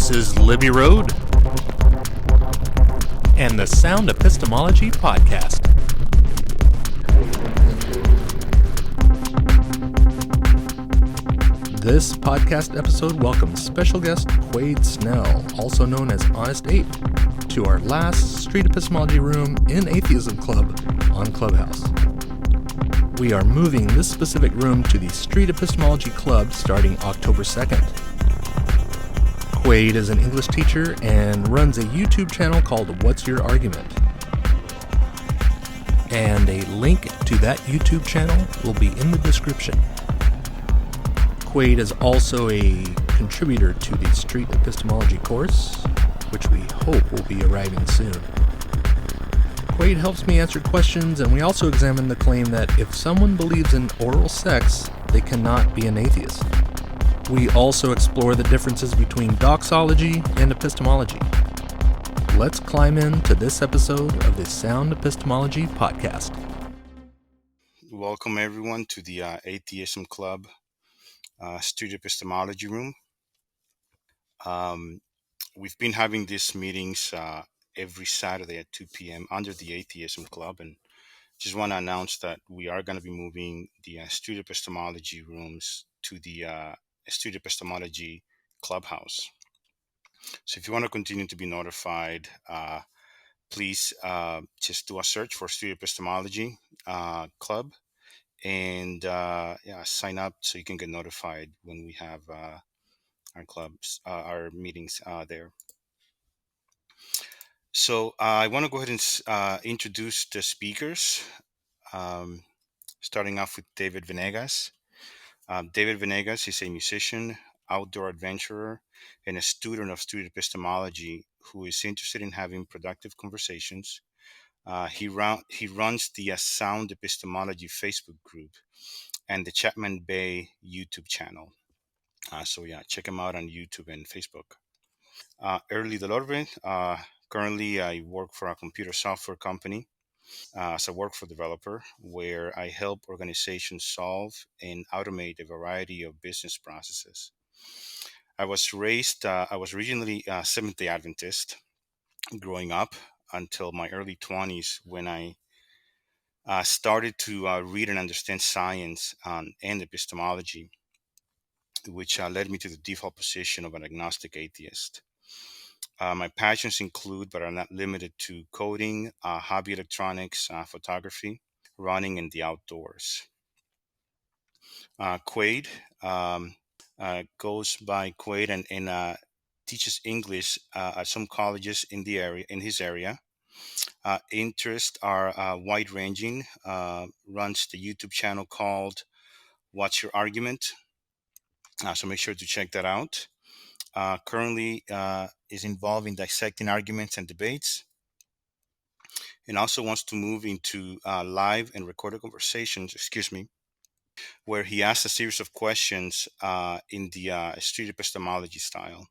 This is Libby Road and the Sound Epistemology Podcast. This podcast episode welcomes special guest Quayd Snell, also known as HonestApe, to our last Street Epistemology Room in Atheism Club on Clubhouse. We are moving this specific room to the Street Epistemology Club starting October 2nd. Quayd is an English teacher and runs a YouTube channel called What's Your Argument? And a link to that YouTube channel will be in the description. Quayd is also a contributor to the Street Epistemology course, which we hope will be arriving soon. Quayd helps me answer questions, and we also examine the claim that if someone believes in oral sex, they cannot be an atheist. We also explore the differences between doxology and epistemology. Let's climb into this episode of the Sound Epistemology Podcast. Welcome everyone to the Atheism Club Street Epistemology Room. We've been having these meetings every Saturday at 2 p.m. under the Atheism Club, and just want to announce that we are going to be moving the Street Epistemology rooms to the Street Epistemology Clubhouse. So if you want to continue to be notified, please just do a search for Street Epistemology Club and sign up so you can get notified when we have our clubs, our meetings there. So I want to go ahead and introduce the speakers, starting off with David Venegas. David Venegas is a musician, outdoor adventurer, and a student of street epistemology who is interested in having productive conversations. He runs the Sound Epistemology Facebook group and the Chapman Bay YouTube channel. So check him out on YouTube and Facebook. Early Delorbe, currently I work for a computer software company as a workflow developer, where I help organizations solve and automate a variety of business processes. I was originally Seventh-day Adventist growing up until my early 20s when I started to read and understand science and epistemology, which led me to the default position of an agnostic atheist. My passions include, but are not limited to, coding, hobby electronics, photography, running, and the outdoors. Quayd goes by Quayd and teaches English at some colleges in his area. Interests are wide-ranging. Runs the YouTube channel called What's Your Argument? So make sure to check that out. Currently is involved in dissecting arguments and debates, and also wants to move into live and recorded conversations, where he asks a series of questions in the street epistemology style.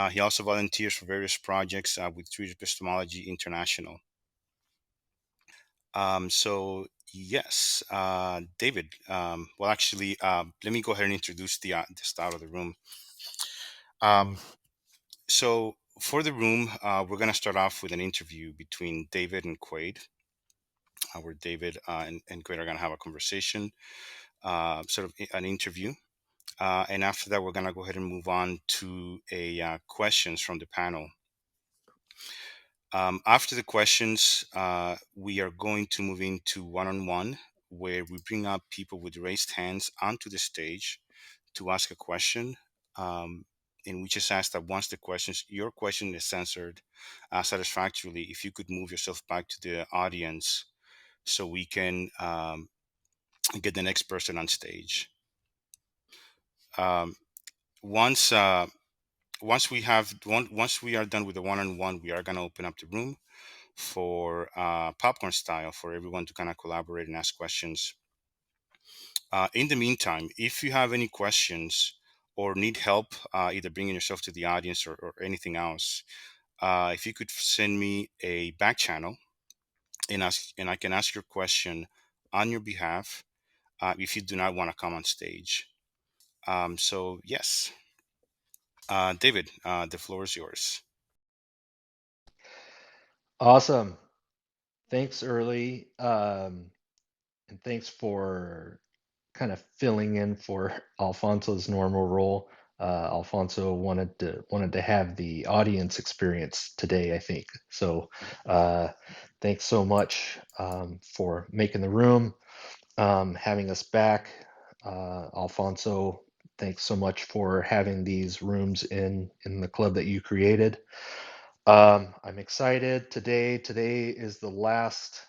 He also volunteers for various projects with Street Epistemology International. So yes, David. Let me go ahead and introduce the style of the room. So for the room, we're going to start off with an interview between David and Quayd, where David and Quayd are going to have a conversation, sort of an interview. And after that, we're going to go ahead and move on to questions from the panel. After the questions, we are going to move into one-on-one, where we bring up people with raised hands onto the stage to ask a question. And we just ask that once your question is answered satisfactorily, if you could move yourself back to the audience so we can get the next person on stage. Once we are done with the one-on-one, we are going to open up the room for popcorn style for everyone to kind of collaborate and ask questions. In the meantime, if you have any questions or need help either bringing yourself to the audience or anything else, if you could send me a back channel and I can ask your question on your behalf if you do not want to come on stage. So yes. David, the floor is yours. Awesome. Thanks, Early. And thanks for kind of filling in for Alfonso's normal role. Alfonso wanted to have the audience experience today, I think. So thanks so much for making the room, having us back. Alfonso, thanks so much for having these rooms in the club that you created. I'm excited today. Today is the last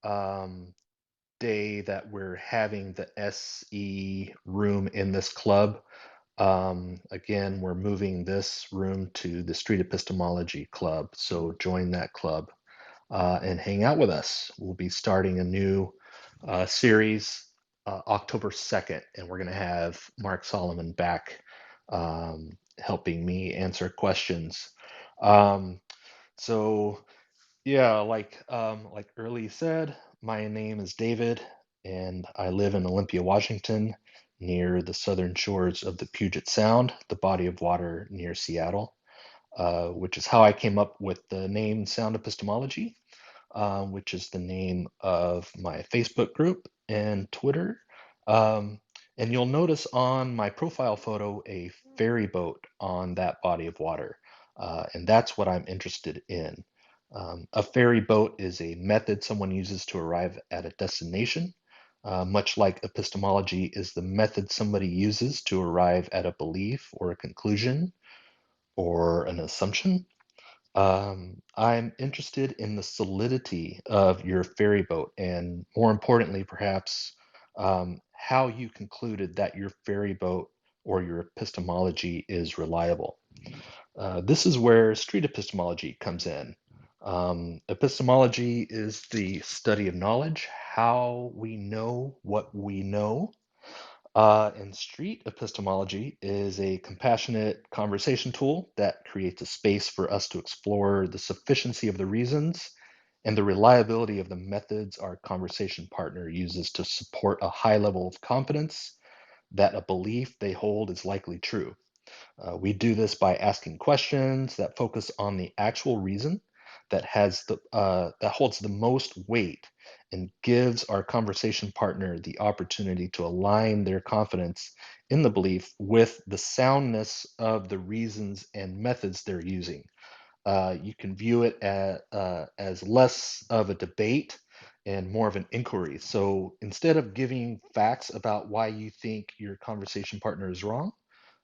um, day that we're having the SE room in this club. Again, we're moving this room to the Street Epistemology Club, so join that club and hang out with us. We'll be starting a new series October 2nd, and we're going to have Mark Solomon back helping me answer questions. Um, so yeah, like Early said, my name is David, and I live in Olympia, Washington, near the southern shores of the Puget Sound, the body of water near Seattle, which is how I came up with the name Sound Epistemology, which is the name of my Facebook group and Twitter. Um, and you'll notice on my profile photo a ferry boat on that body of water. And that's what I'm interested in. A ferry boat is a method someone uses to arrive at a destination, much like epistemology is the method somebody uses to arrive at a belief or a conclusion or an assumption. I'm interested in the solidity of your ferry boat, and more importantly, perhaps, how you concluded that your ferry boat or your epistemology is reliable. This is where street epistemology comes in. Epistemology is the study of knowledge, how we know what we know. And street epistemology is a compassionate conversation tool that creates a space for us to explore the sufficiency of the reasons and the reliability of the methods our conversation partner uses to support a high level of confidence that a belief they hold is likely true. We do this by asking questions that focus on the actual reason that holds the most weight and gives our conversation partner the opportunity to align their confidence in the belief with the soundness of the reasons and methods they're using. You can view it as less of a debate and more of an inquiry. So instead of giving facts about why you think your conversation partner is wrong,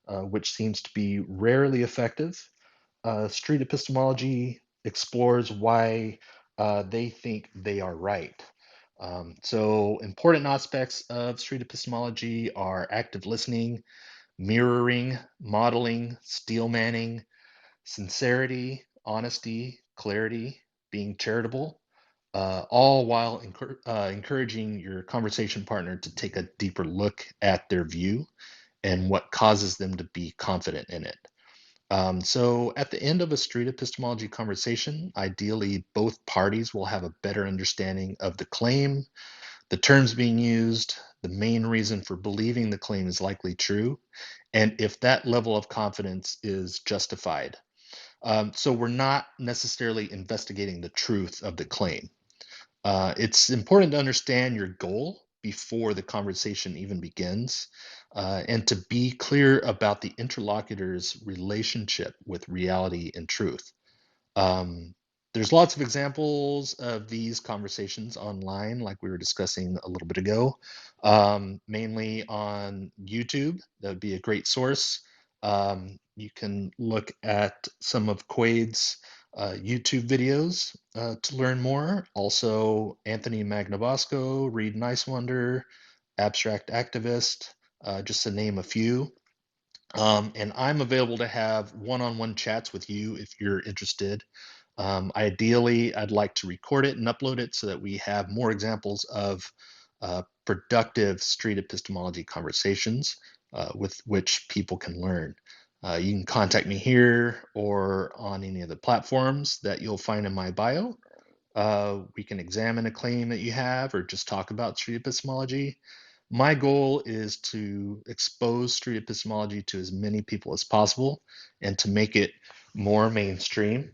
which seems to be rarely effective, street epistemology explores why they think they are right. So, important aspects of street epistemology are active listening, mirroring, modeling, steel manning, sincerity, honesty, clarity, being charitable, all while encouraging your conversation partner to take a deeper look at their view and what causes them to be confident in it. So, at the end of a street epistemology conversation, ideally both parties will have a better understanding of the claim, the terms being used, the main reason for believing the claim is likely true, and if that level of confidence is justified. So, we're not necessarily investigating the truth of the claim. It's important to understand your goal before the conversation even begins, and to be clear about the interlocutor's relationship with reality and truth. Um, there's lots of examples of these conversations online, like we were discussing a little bit ago, mainly on YouTube. That would be a great source. You can look at some of Quayd's YouTube videos to learn more. Also, Anthony Magnabosco, Read Nice Abstract Activist, just to name a few. And I'm available to have one-on-one chats with you if you're interested. Ideally, I'd like to record it and upload it so that we have more examples of productive street epistemology conversations with which people can learn. You can contact me here or on any of the platforms that you'll find in my bio. We can examine a claim that you have or just talk about street epistemology. My goal is to expose street epistemology to as many people as possible and to make it more mainstream.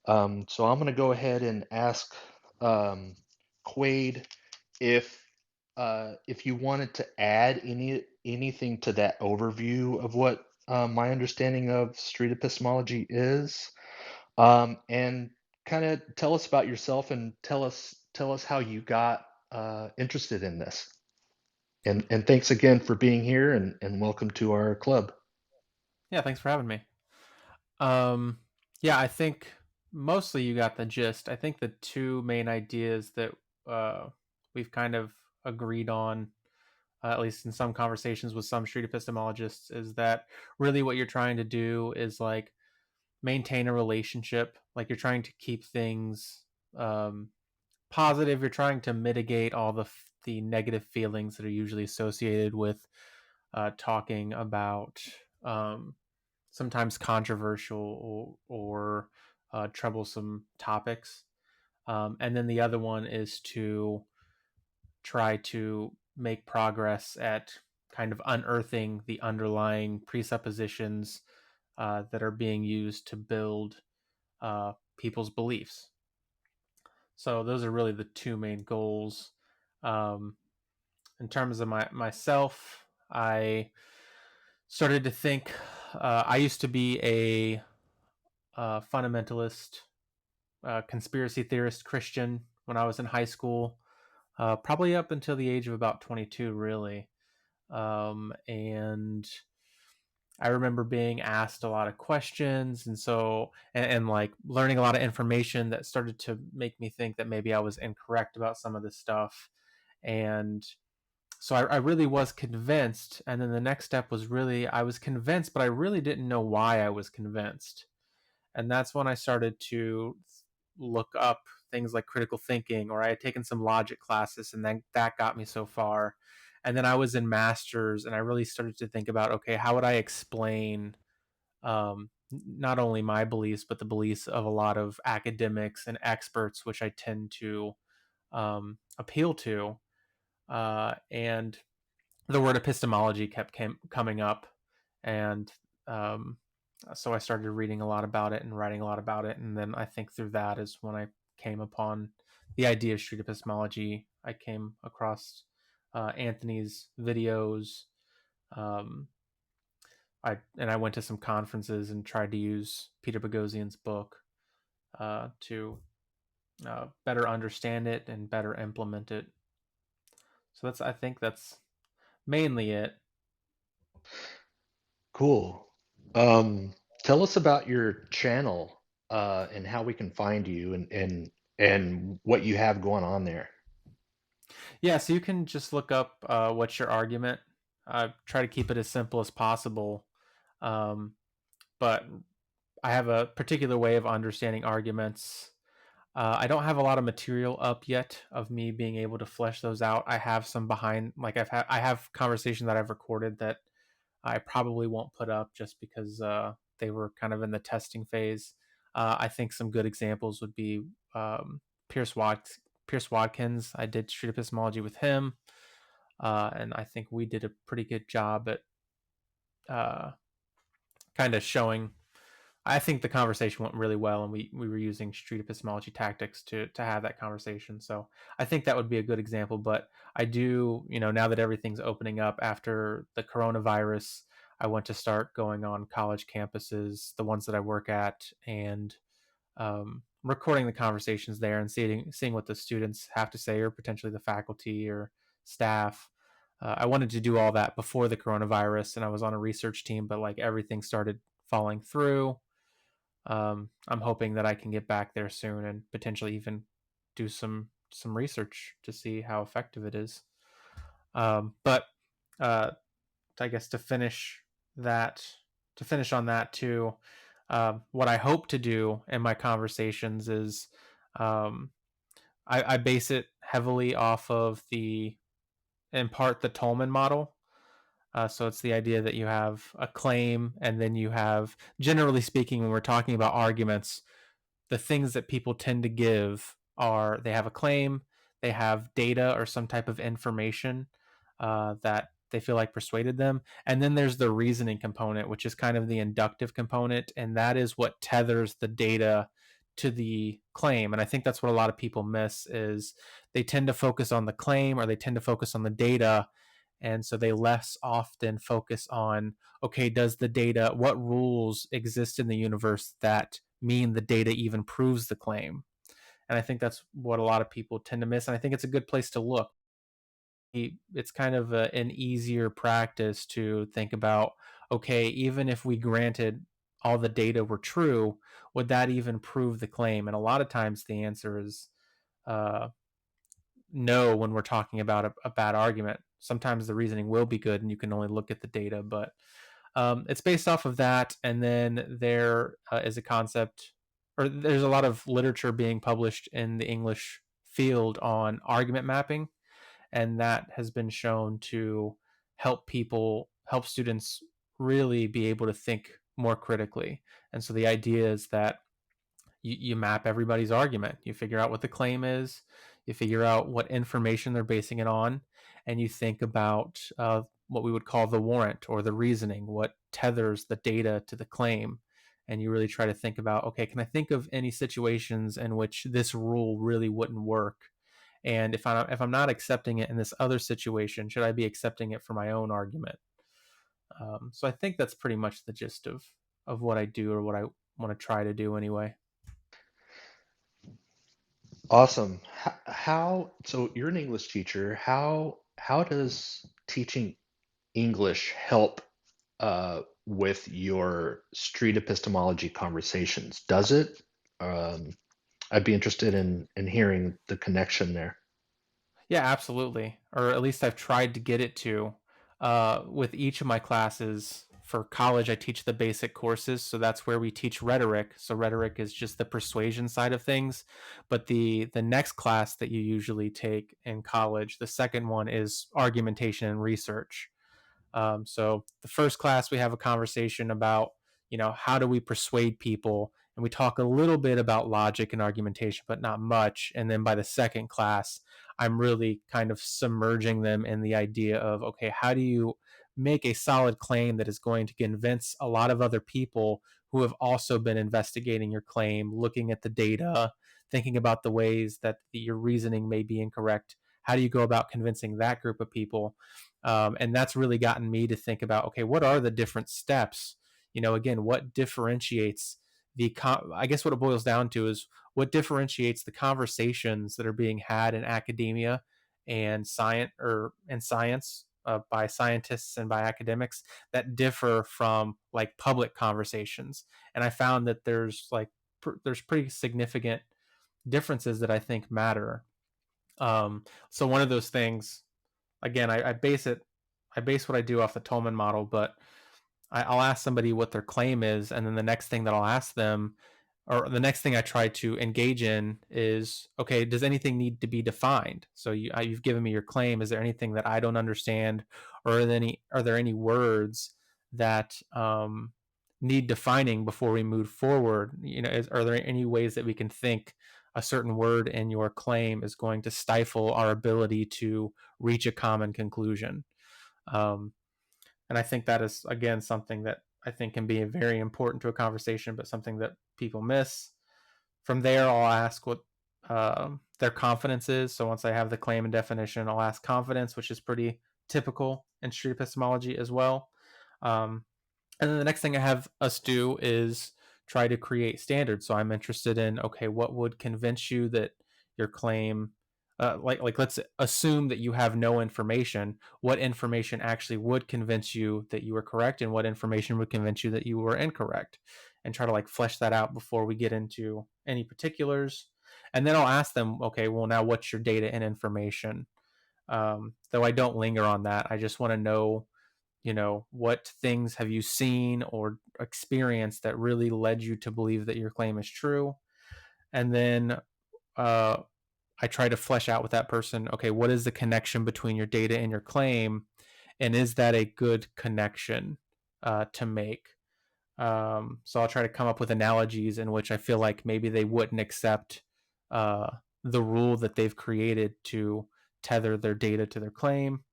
So I'm going to go ahead and ask Quaid if you wanted to add anything to that overview of what my understanding of street epistemology is, and kind of tell us about yourself and tell us how you got interested in this. And thanks again for being here and welcome to our club. Yeah, thanks for having me. Um, yeah, I think mostly you got the gist. I think the two main ideas that uh, we've kind of agreed on, at least in some conversations with some street epistemologists, is that really what you're trying to do is like maintain a relationship. Like you're trying to keep things um, positive. You're trying to mitigate all the negative feelings that are usually associated with talking about um, sometimes controversial or troublesome topics. And then the other one is to try to make progress at kind of unearthing the underlying presuppositions that are being used to build people's beliefs. So those are really the two main goals. Um, in terms of myself, I started to think. I used to be a fundamentalist, conspiracy theorist Christian when I was in high school, probably up until the age of about 22, really. And I remember being asked a lot of questions, and like learning a lot of information that started to make me think that maybe I was incorrect about some of this stuff. And so I really was convinced. And then the next step was really, I was convinced, but I really didn't know why I was convinced. And that's when I started to look up things like critical thinking, or I had taken some logic classes, and then that got me so far. And then I was in masters, and I really started to think about, okay, how would I explain not only my beliefs but the beliefs of a lot of academics and experts, which I tend to appeal to. And the word epistemology kept coming up, and um, so I started reading a lot about it and writing a lot about it. And then I think through that is when I came upon the idea of street epistemology. I came across Anthony's videos. Um, I went to some conferences and tried to use Peter Boghossian's book to better understand it and better implement it. So I think that's mainly it. Cool. Um, Tell us about your channel and how we can find you and what you have going on there. Yeah, so you can just look up what's your argument. Try to keep it as simple as possible. Um, but I have a particular way of understanding arguments. I don't have a lot of material up yet of me being able to flesh those out. I have some behind, like I have conversations that I've recorded that I probably won't put up just because they were kind of in the testing phase. I think some good examples would be um, Pierce Pierce Watkins. I did street epistemology with him, and I think we did a pretty good job at uh, kind of showing. I think the conversation went really well, and we were using street epistemology tactics to have that conversation. So I think that would be a good example. But I do, now that everything's opening up after the coronavirus, I want to start going on college campuses, the ones that I work at, and recording the conversations there and seeing what the students have to say, or potentially the faculty or staff. I wanted to do all that before the coronavirus, and I was on a research team, but like everything started falling through. I'm hoping that I can get back there soon and potentially even do some research to see how effective it is. But uh, I guess to finish on that too, what I hope to do in my conversations is um, I base it heavily off of in part, the Tolman model. So it's the idea that you have a claim, and then you have, generally speaking, when we're talking about arguments, the things that people tend to give are they have a claim, they have data or some type of information, that they feel like persuaded them. And then there's the reasoning component, which is kind of the inductive component, and that is what tethers the data to the claim. And I think that's what a lot of people miss, is they tend to focus on the claim, or they tend to focus on the data, and so they less often focus on, okay, does the data, what rules exist in the universe that mean the data even proves the claim? And I think that's what a lot of people tend to miss, and I think it's a good place to look. It's kind of an easier practice to think about, okay, even if we granted all the data were true, would that even prove the claim? And a lot of times the answer is uh, no, when we're talking about a bad argument. Sometimes the reasoning will be good and you can only look at the data, but it's based off of that. And then there is a concept, or there's a lot of literature being published in the English field on argument mapping, and that has been shown to help students really be able to think more critically. And so the idea is that you map everybody's argument, you figure out what the claim is, you figure out what information they're basing it on, and you think about what we would call the warrant, or the reasoning, what tethers the data to the claim. And you really try to think about, okay, can I think of any situations in which this rule really wouldn't work? And if I'm not accepting it in this other situation, should I be accepting it for my own argument? So I think that's pretty much the gist of what I do, or what I want to try to do anyway. Awesome. So you're an English teacher. How does teaching English help with your street epistemology conversations? Does it? Um, I'd be interested in hearing the connection there. Yeah, absolutely. Or at least I've tried to get it to. With each of my classes for college, I teach the basic courses. So that's where we teach rhetoric. So rhetoric is just the persuasion side of things. But the next class that you usually take in college, the second one, is argumentation and research. So the first class, we have a conversation about, how do we persuade people? And we talk a little bit about logic and argumentation, but not much. And then by the second class, I'm really kind of submerging them in the idea of, okay, how do you make a solid claim that is going to convince a lot of other people who have also been investigating your claim, looking at the data, thinking about the ways that your reasoning may be incorrect? How do you go about convincing that group of people? And that's really gotten me to think about, okay, what are the different steps? Again, what differentiates I guess what it boils down to is, what differentiates the conversations that are being had in academia and science, by scientists and by academics, that differ from like public conversations. And I found that there's pretty significant differences that I think matter. So one of those things, again, I base what I do off the Tolman model, but I'll ask somebody what their claim is, and then the next thing that I'll ask them, or the next thing I try to engage in, is, okay, does anything need to be defined? So you've given me your claim. Is there anything that I don't understand, or are there any words that need defining before we move forward? Are there any ways that we can think a certain word in your claim is going to stifle our ability to reach a common conclusion? And I think that is, again, something that I think can be very important to a conversation, but something that people miss. From there, I'll ask what their confidence is. So once I have the claim and definition, I'll ask confidence, which is pretty typical in street epistemology as well. And then the next thing I have us do is try to create standards. So I'm interested in, okay, what would convince you that your claim, like let's assume that you have no information. What information actually would convince you that you were correct, and what information would convince you that you were incorrect? And try to like flesh that out before we get into any particulars. And then I'll ask them, okay, well, now what's your data and information? Though I don't linger on that. I just want to know, what things have you seen or experienced that really led you to believe that your claim is true? And then I try to flesh out with that person, okay, what is the connection between your data and your claim? And is that a good connection to make? So I'll try to come up with analogies in which I feel like maybe they wouldn't accept the rule that they've created to tether their data to their claim.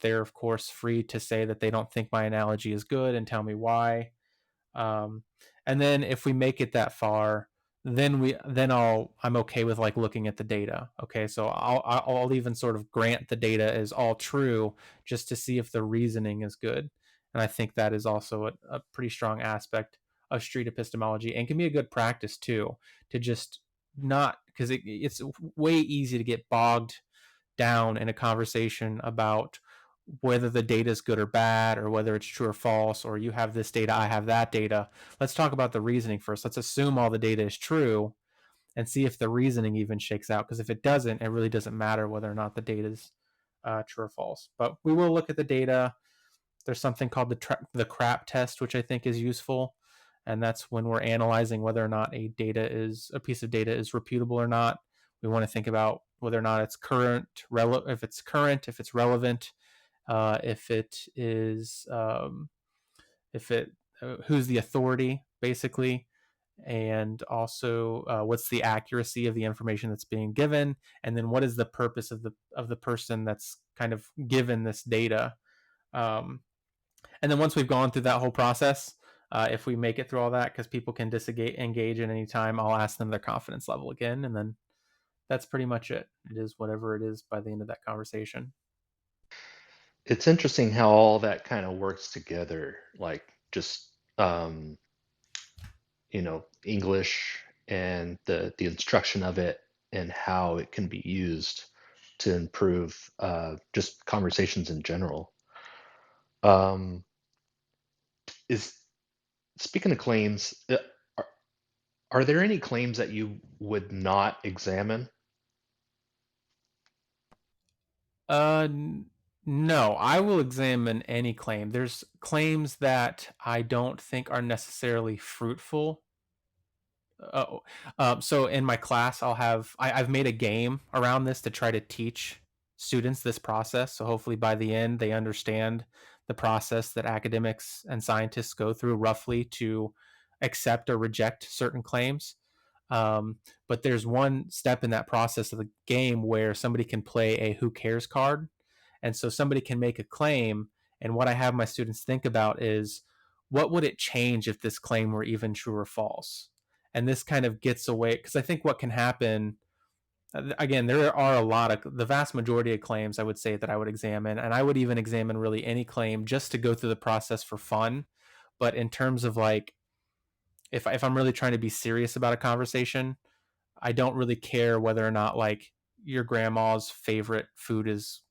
They're of course free to say that they don't think my analogy is good and tell me why. And then if we make it that far, I'm okay with like looking at the data. Okay, so I'll even sort of grant the data is all true just to see if the reasoning is good. And I think that is also a pretty strong aspect of street epistemology, and can be a good practice too, to just not, because it's way easy to get bogged down in a conversation about whether the data is good or bad, or whether it's true or false, or you have this data, I have that data. Let's talk about the reasoning first. Let's assume all the data is true and see if the reasoning even shakes out. Because if it doesn't, it really doesn't matter whether or not the data is true or false. But we will look at the data. There's something called the CRAP test, which I think is useful. And that's when we're analyzing whether or not a piece of data is reputable or not. We want to think about whether or not it's current, if it's relevant, if it is, who's the authority, basically, and also what's the accuracy of the information that's being given, and then what is the purpose of the person that's kind of given this data. And then once we've gone through that whole process, if we make it through all that, because people can disengage at any time, I'll ask them their confidence level again, and then that's pretty much it. It is whatever it is by the end of that conversation. It's interesting how all that kind of works together, like just English and the instruction of it and how it can be used to improve just conversations in general. Is Speaking of claims, are there any claims that you would not examine? No, I will examine any claim. There's claims that I don't think are necessarily fruitful. So in my class, I've made a game around this to try to teach students this process. So hopefully by the end, they understand the process that academics and scientists go through roughly to accept or reject certain claims. But there's one step in that process of the game where somebody can play a who cares card. And so somebody can make a claim. And what I have my students think about is, what would it change if this claim were even true or false? And this kind of gets away, because I think what can happen, again, there are the vast majority of claims I would say that I would examine, and I would even examine really any claim just to go through the process for fun. But in terms of like, if I'm really trying to be serious about a conversation, I don't really care whether or not like your grandma's favorite food is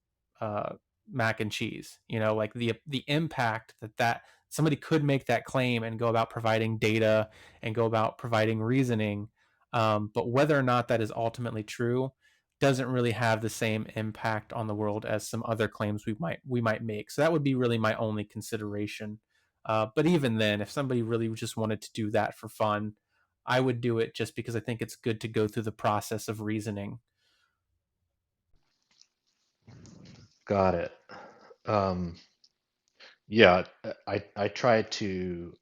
mac and cheese. Like the impact that somebody could make that claim and go about providing data and go about providing reasoning, but whether or not that is ultimately true doesn't really have the same impact on the world as some other claims we might make. So that would be really my only consideration. But even then, if somebody really just wanted to do that for fun, I would do it just because I think it's good to go through the process of reasoning. Got it. Yeah, I try to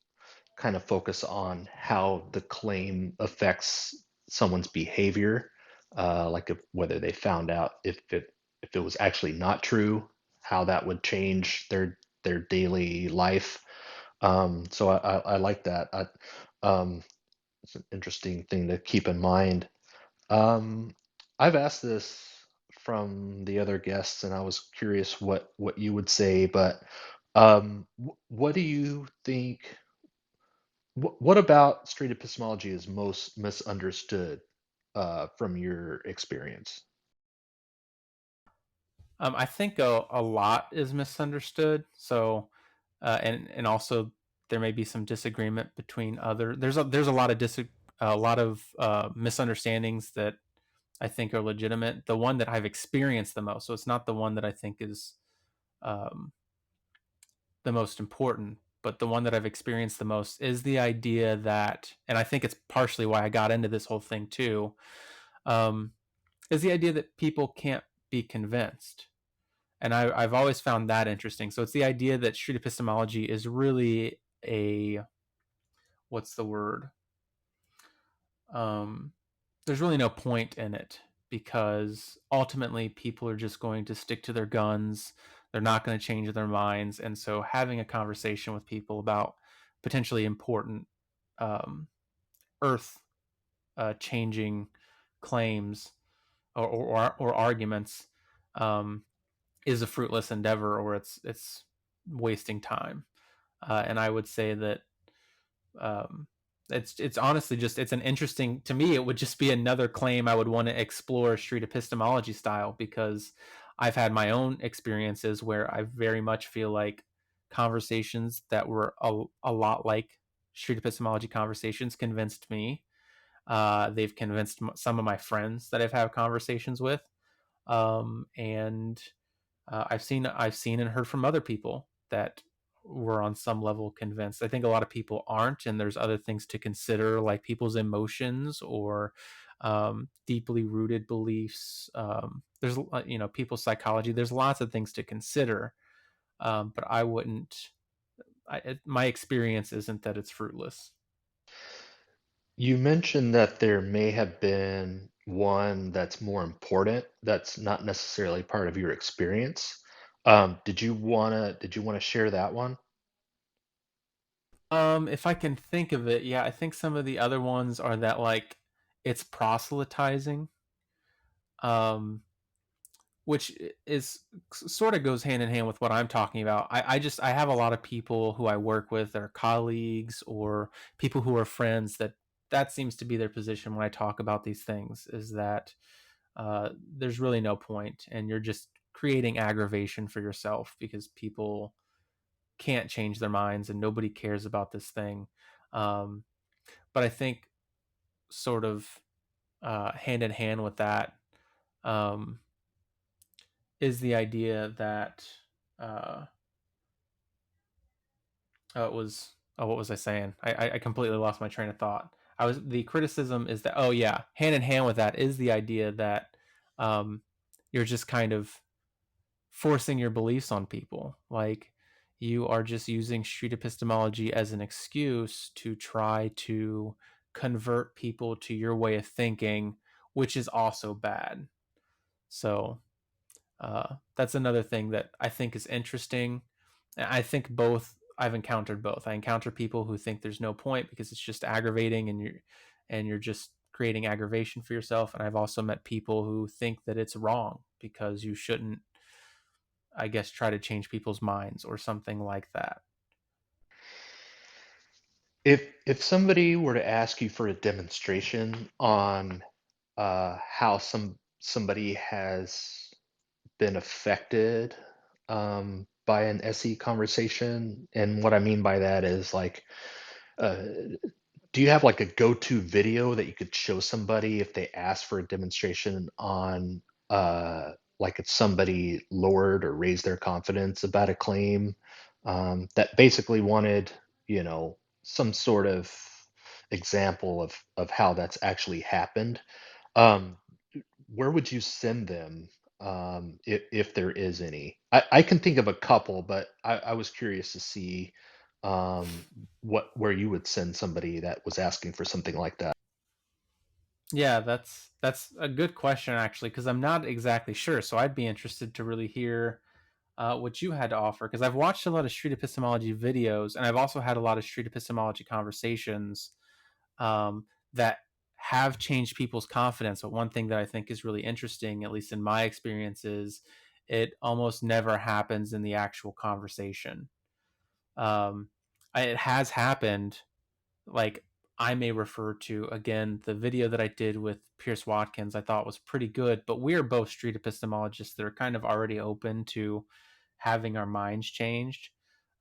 kind of focus on how the claim affects someone's behavior, like whether they found out if it was actually not true, how that would change their daily life. So I like that. It's an interesting thing to keep in mind. Um, I've asked this from the other guests, and I was curious what you would say, but what do you think? What about street epistemology is most misunderstood from your experience? I think a lot is misunderstood. So, and also there may be some disagreement between other. There's a lot of misunderstandings that I think are legitimate. The one that I've experienced the most, so it's not the one that I think is um, the most important, but the one that I've experienced the most is the idea that, and I think it's partially why I got into this whole thing too, um, is the idea that people can't be convinced. And I've always found that interesting. So it's the idea that street epistemology is really what's the word? There's really no point in it, because ultimately people are just going to stick to their guns. They're not going to change their minds. And so having a conversation with people about potentially important earth changing claims or arguments is a fruitless endeavor, or it's wasting time. And I would say that um, it's honestly just, it's an interesting, to me it would just be another claim I would want to explore street epistemology style, because I've had my own experiences where I very much feel like conversations that were a lot like street epistemology conversations convinced me. They've convinced some of my friends that I've had conversations with, and I've seen and heard from other people that were on some level convinced. I think a lot of people aren't, and there's other things to consider, like people's emotions or deeply rooted beliefs. There's people's psychology. There's lots of things to consider, but I wouldn't. My experience isn't that it's fruitless. You mentioned that there may have been one that's more important that's not necessarily part of your experience. Did you wanna share that one? If I can think of it, yeah, I think some of the other ones are that, like, it's proselytizing. Um, which is sort of goes hand in hand with what I'm talking about. I have a lot of people who I work with that are colleagues or people who are friends that seems to be their position when I talk about these things, is that there's really no point, and you're just creating aggravation for yourself because people can't change their minds and nobody cares about this thing. Um, but I think sort of hand in hand with that, um, is the idea that uh, it was, what was I saying? I completely lost my train of thought. The criticism is that, oh yeah, hand in hand with that is the idea that um, you're just kind of forcing your beliefs on people. Like, you are just using street epistemology as an excuse to try to convert people to your way of thinking, which is also bad. So that's another thing that I think is interesting. I think I've encountered both. I encounter people who think there's no point because it's just aggravating, and you're just creating aggravation for yourself. And I've also met people who think that it's wrong because you shouldn't, I guess, try to change people's minds or something like that. If somebody were to ask you for a demonstration on how somebody has been affected by an SE conversation, and what I mean by that is like, uh, do you have like a go-to video that you could show somebody if they ask for a demonstration on like if somebody lowered or raised their confidence about a claim that basically wanted, some sort of example of how that's actually happened? Um, where would you send them if there is any? I can think of a couple, but I was curious to see um, where you would send somebody that was asking for something like that. Yeah, that's a good question actually, because I'm not exactly sure. So I'd be interested to really hear what you had to offer, because I've watched a lot of street epistemology videos, and I've also had a lot of street epistemology conversations that have changed people's confidence. But one thing that I think is really interesting, at least in my experience, is it almost never happens in the actual conversation. Um, it has happened, like, I may refer to again the video that I did with Pierce Watkins. I thought was pretty good, but we're both street epistemologists that are kind of already open to having our minds changed,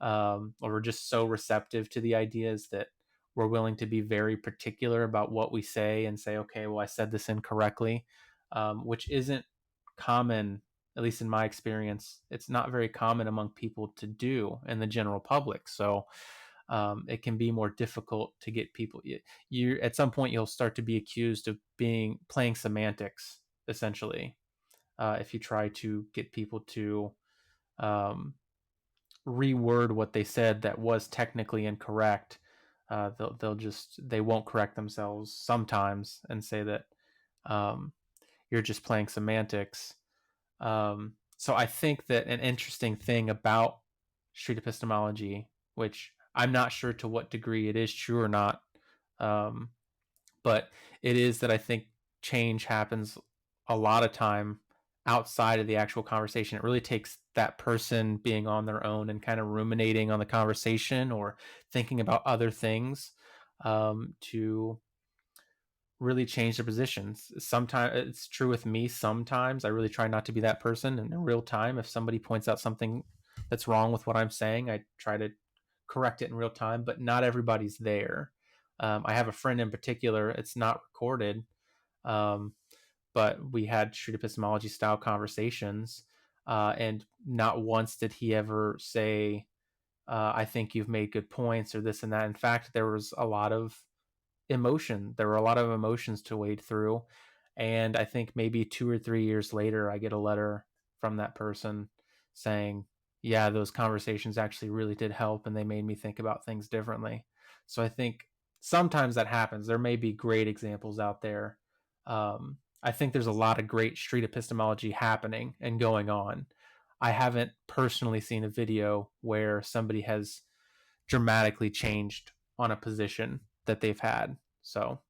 or we're just so receptive to the ideas that we're willing to be very particular about what we say and say, okay, well, I said this incorrectly, which isn't common, at least in my experience. It's not very common among people to do in the general public. So it can be more difficult to get people. You at some point you'll start to be accused of being playing semantics, essentially, if you try to get people to um, reword what they said that was technically incorrect. They won't correct themselves sometimes and say that um, you're just playing semantics. So I think that an interesting thing about street epistemology, which I'm not sure to what degree it is true or not, but it is that I think change happens a lot of time outside of the actual conversation. It really takes that person being on their own and kind of ruminating on the conversation or thinking about other things to really change their positions. Sometimes it's true with me. Sometimes I really try not to be that person. And in real time, if somebody points out something that's wrong with what I'm saying, I try to correct it in real time, but not everybody's there. I have a friend in particular, it's not recorded, um, but we had street epistemology style conversations. And not once did he ever say, I think you've made good points or this and that. In fact, there was a lot of emotion. There were a lot of emotions to wade through. And I think maybe 2 or 3 years later, I get a letter from that person saying, yeah, those conversations actually really did help and they made me think about things differently. So I think sometimes that happens. There may be great examples out there. I think there's a lot of great street epistemology happening and going on. I haven't personally seen a video where somebody has dramatically changed on a position that they've had. So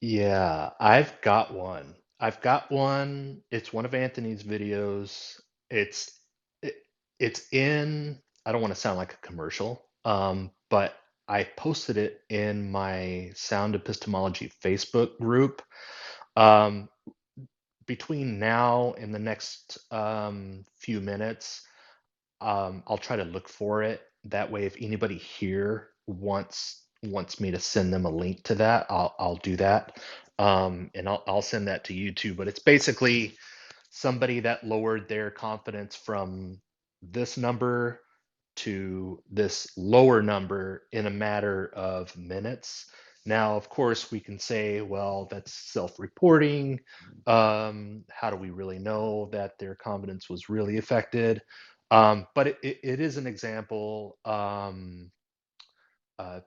Yeah, I've got one. I've got one. It's one of Anthony's videos. It's it, it's in, I don't want to sound like a commercial, but I posted it in my Sound Epistemology Facebook group. Um, Between now and the next few minutes, I'll try to look for it. That way, if anybody here wants me to send them a link to that, I'll do that. And I'll send that to you too. But it's basically somebody that lowered their confidence from this number to this lower number in a matter of minutes. Now, of course, we can say, well, that's self-reporting. How do we really know that their confidence was really affected? But it is an example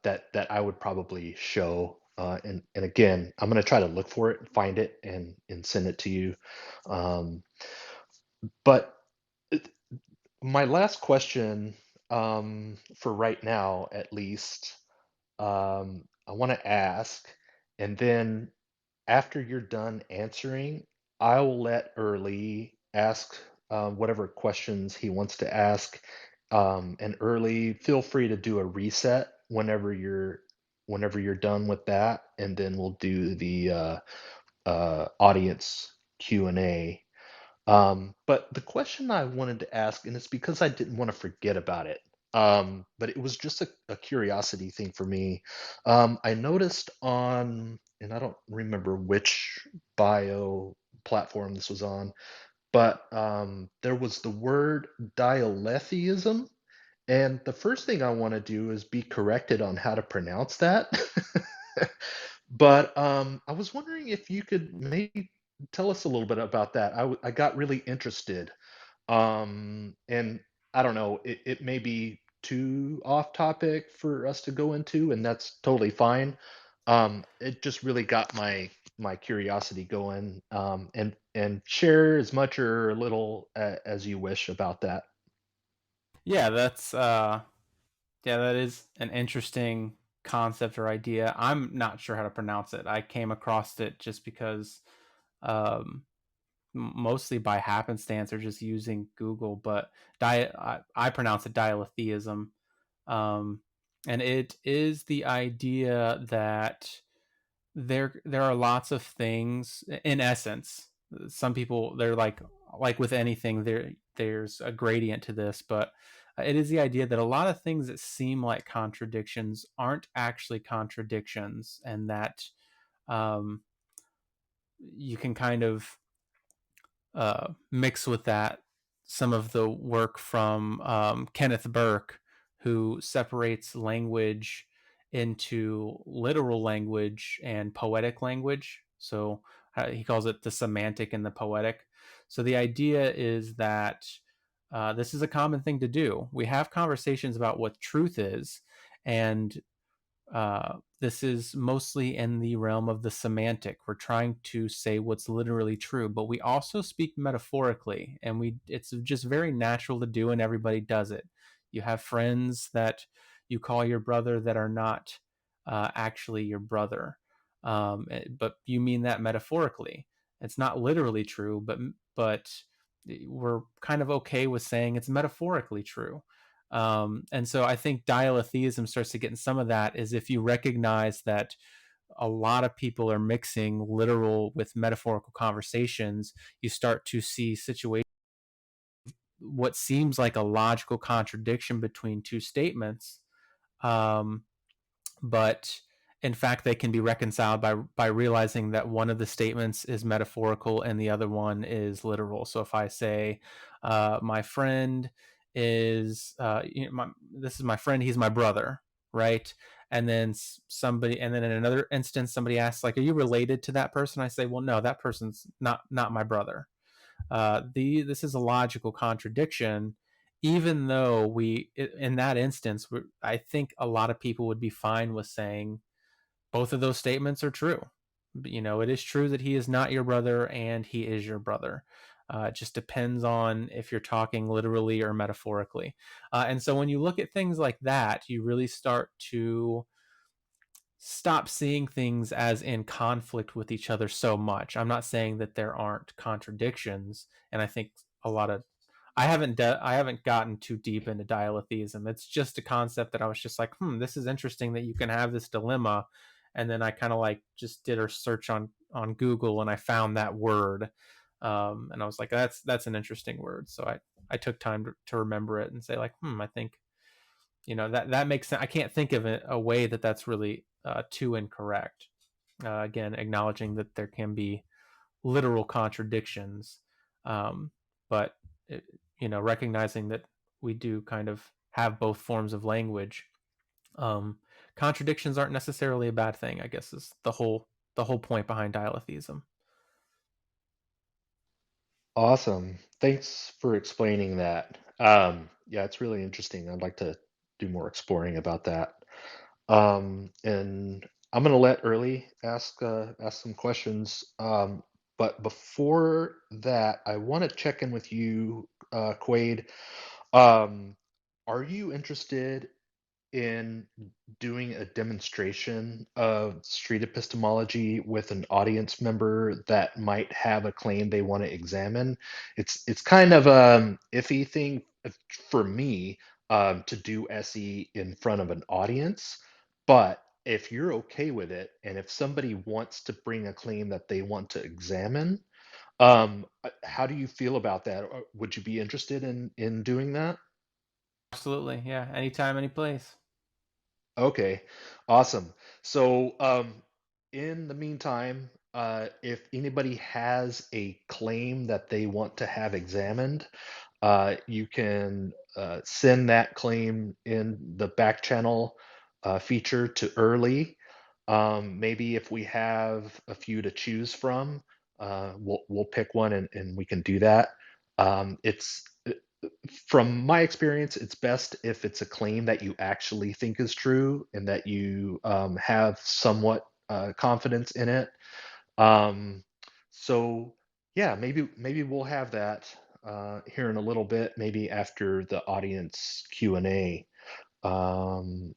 that I would probably show. And again, I'm going to try to look for it, find it, and send it to you. Um, but my last question, for right now, at least, I want to ask, and then after you're done answering, I will let Early ask whatever questions he wants to ask. And Early, feel free to do a reset whenever you're done with that, and then we'll do the audience Q&A. But the question I wanted to ask, and it's because I didn't want to forget about it, but it was just a curiosity thing for me. I noticed on, and I don't remember which bio platform this was on, but there was the word dialetheism. And the first thing I want to do is be corrected on how to pronounce that. But I was wondering if you could maybe tell us a little bit about that. I got really interested. And I don't know, it may be too off topic for us to go into, and that's totally fine. It just really got my curiosity going. And share as much or little as you wish about that. yeah, that is an interesting concept or idea. I'm not sure how to pronounce it. I came across it just because um mostly by happenstance or just using Google, but I pronounce it dialetheism. Um, and it is the idea that there are lots of things in essence. Some people, they're like with anything, there's a gradient to this, but it is the idea that a lot of things that seem like contradictions aren't actually contradictions, and that um, you can kind of mix with that some of the work from Kenneth Burke, who separates language into literal language and poetic language. So he calls it the semantic and the poetic. So the idea is that this is a common thing to do. We have conversations about what truth is, and this is mostly in the realm of the semantic. We're trying to say what's literally true, but we also speak metaphorically, and it's just very natural to do, and everybody does it. You have friends that you call your brother that are not actually your brother, but you mean that metaphorically. It's not literally true, but we're kind of okay with saying it's metaphorically true. And so I think dialetheism starts to get in some of that, is if you recognize that a lot of people are mixing literal with metaphorical conversations, you start to see situations, what seems like a logical contradiction between two statements, um, but in fact they can be reconciled by realizing that one of the statements is metaphorical and the other one is literal. So if I say my friend is this is my friend, he's my brother, right? And then and then in another instance somebody asks, like, are you related to that person? I say, well, no, that person's not my brother. This is a logical contradiction, even though in that instance, I think a lot of people would be fine with saying both of those statements are true. It is true that he is not your brother and he is your brother. It just depends on if you're talking literally or metaphorically. And so when you look at things like that, you really start to stop seeing things as in conflict with each other so much. I'm not saying that there aren't contradictions, and I think a lot of I haven't gotten too deep into dialetheism. It's just a concept that I was just like, this is interesting that you can have this dilemma, and then I kind of like just did a search on Google and I found that word, and I was like, that's an interesting word. So I took time to remember it and say, like, I think that makes sense. I can't think of a way that's really too incorrect. Again, acknowledging that there can be literal contradictions, but recognizing that we do kind of have both forms of language. Contradictions aren't necessarily a bad thing, I guess, is the whole point behind dialetheism. Awesome. Thanks for explaining that. Yeah, it's really interesting. I'd like to do more exploring about that. And I'm gonna let Early ask some questions. But before that, I want to check in with you, Quaid. Um, are you interested in doing a demonstration of street epistemology with an audience member that might have a claim they want to examine? It's kind of iffy thing for me to do SE in front of an audience, but if you're okay with it, and if somebody wants to bring a claim that they want to examine, how do you feel about that? Would you be interested in doing that? Absolutely, yeah. Anytime, any place. Okay, awesome. So, in the meantime, if anybody has a claim that they want to have examined, you can send that claim in the back channel feature to Early. Maybe if we have a few to choose from, we'll pick one and we can do that. It's from my experience, it's best if it's a claim that you actually think is true and that you have somewhat confidence in it. Um, so yeah, maybe we'll have that here in a little bit, maybe after the audience Q&A,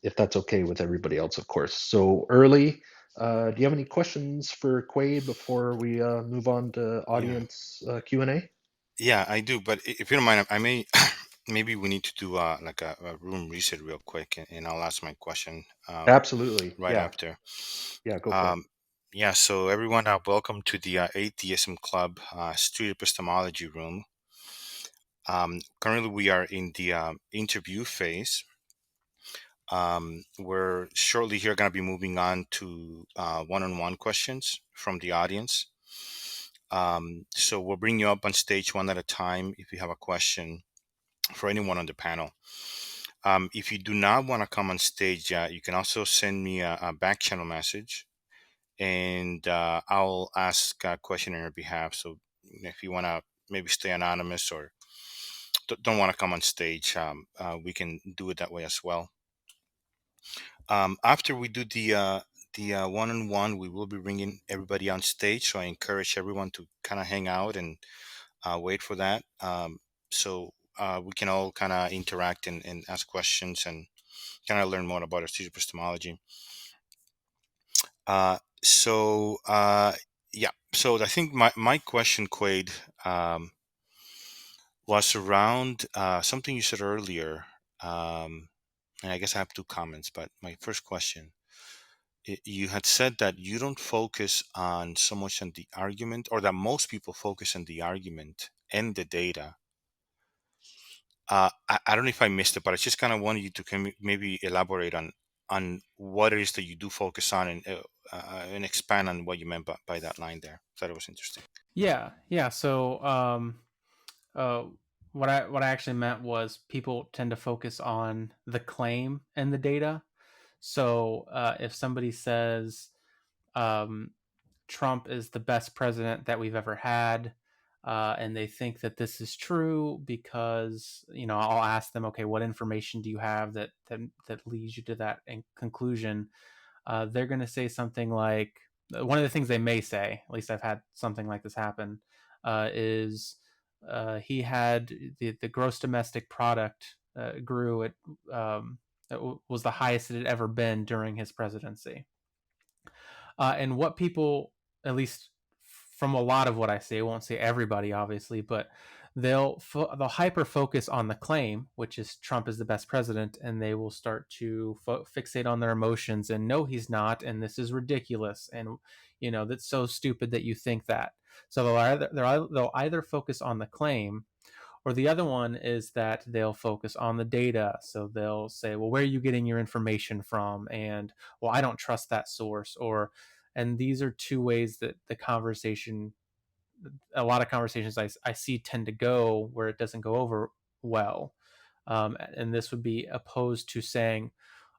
if that's okay with everybody else, of course. So Early, do you have any questions for Quaid before we move on to Yeah. audience Q&A? Yeah, I do. But if you don't mind, I may maybe we need to do like a room reset real quick, and I'll ask my question Absolutely. right Yeah. after. Yeah, go for it. Yeah. So everyone, welcome to the Atheism Club Street Epistemology Room. Currently, we are in the interview phase. We're shortly here going to be moving on to one-on-one questions from the audience. So we'll bring you up on stage one at a time if you have a question for anyone on the panel. If you do not want to come on stage, you can also send me a back channel message, and I'll ask a question on your behalf. So if you want to maybe stay anonymous or don't want to come on stage, we can do it that way as well. After we do the one-on-one, we will be bringing everybody on stage. So I encourage everyone to kind of hang out and wait for that. So we can all kind of interact and ask questions and kind of learn more about our street epistemology. Uh, so yeah, so I think my question, Quayd, was around something you said earlier. And I guess I have two comments, but my first question, you had said that you don't focus on so much on the argument, or that most people focus on the argument and the data. I don't know if I missed it, but I just kind of wanted you to maybe elaborate on what it is that you do focus on, and expand on what you meant by that line there. Thought it was interesting. Yeah. So, uh, what I actually meant was people tend to focus on the claim and the data. So, if somebody says um, Trump is the best president that we've ever had, and they think that this is true because I'll ask them, okay, what information do you have that leads you to that conclusion? They're going to say something like, one of the things they may say, at least I've had something like this happen, is he had the gross domestic product grew at was the highest it had ever been during his presidency. And what people, at least from a lot of what I say, I won't say everybody, obviously, but they'll hyper focus on the claim, which is Trump is the best president, and they will start to fixate on their emotions and no, he's not, and this is ridiculous, and that's so stupid that you think that. So they'll either focus on the claim, or the other one is that they'll focus on the data. So they'll say, well, where are you getting your information from? And, well, I don't trust that source. And these are two ways that a lot of conversations I see tend to go where it doesn't go over well. And this would be opposed to saying,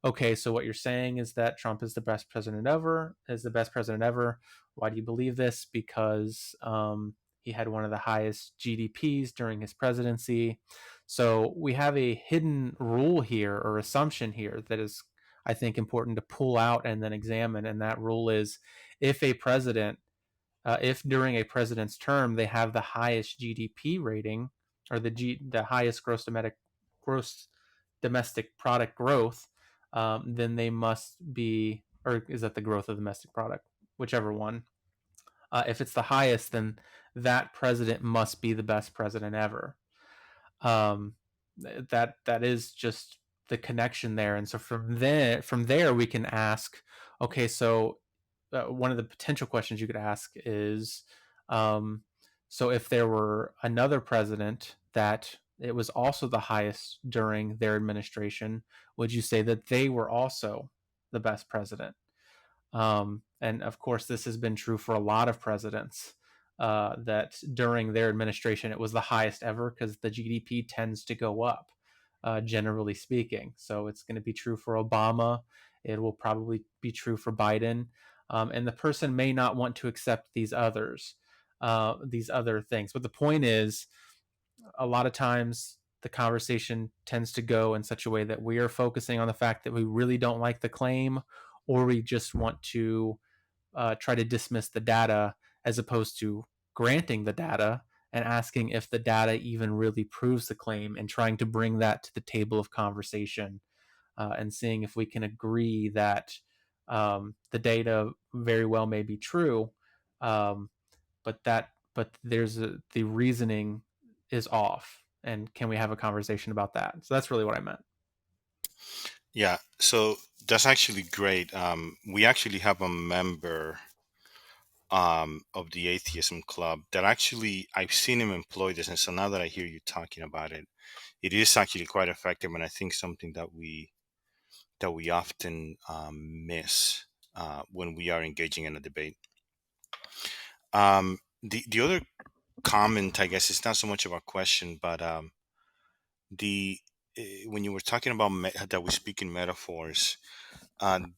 okay, so what you're saying is that Trump is the best president ever, Why do you believe this? Because he had one of the highest GDPs during his presidency. So we have a hidden rule here, or assumption here, that is, I think, important to pull out and then examine. And that rule is, if during a president's term they have the highest GDP rating, or the highest gross domestic product growth, then they must be, or is that the growth of domestic product, whichever one. If it's the highest, then that president must be the best president ever. That is just the connection there. And so from there we can ask, okay, so one of the potential questions you could ask is, so if there were another president that it was also the highest during their administration, would you say that they were also the best president? And of course, this has been true for a lot of presidents, that during their administration it was the highest ever, because the GDP tends to go up, generally speaking. So it's going to be true for Obama. It will probably be true for Biden. And the person may not want to accept these other things. But the point is, a lot of times the conversation tends to go in such a way that we are focusing on the fact that we really don't like the claim, or we just want to try to dismiss the data, as opposed to granting the data and asking if the data even really proves the claim, and trying to bring that to the table of conversation, and seeing if we can agree that the data very well may be true, but the reasoning is off, and can we have a conversation about that? So that's really what I meant. Yeah, so that's actually great. We actually have a member of the Atheism Club that actually, I've seen him employ this, and so now that I hear you talking about it, it is actually quite effective, and I think something that we often miss when we are engaging in a debate. The other comment, I guess, is not so much of a question, but when you were talking about that we speak in metaphors,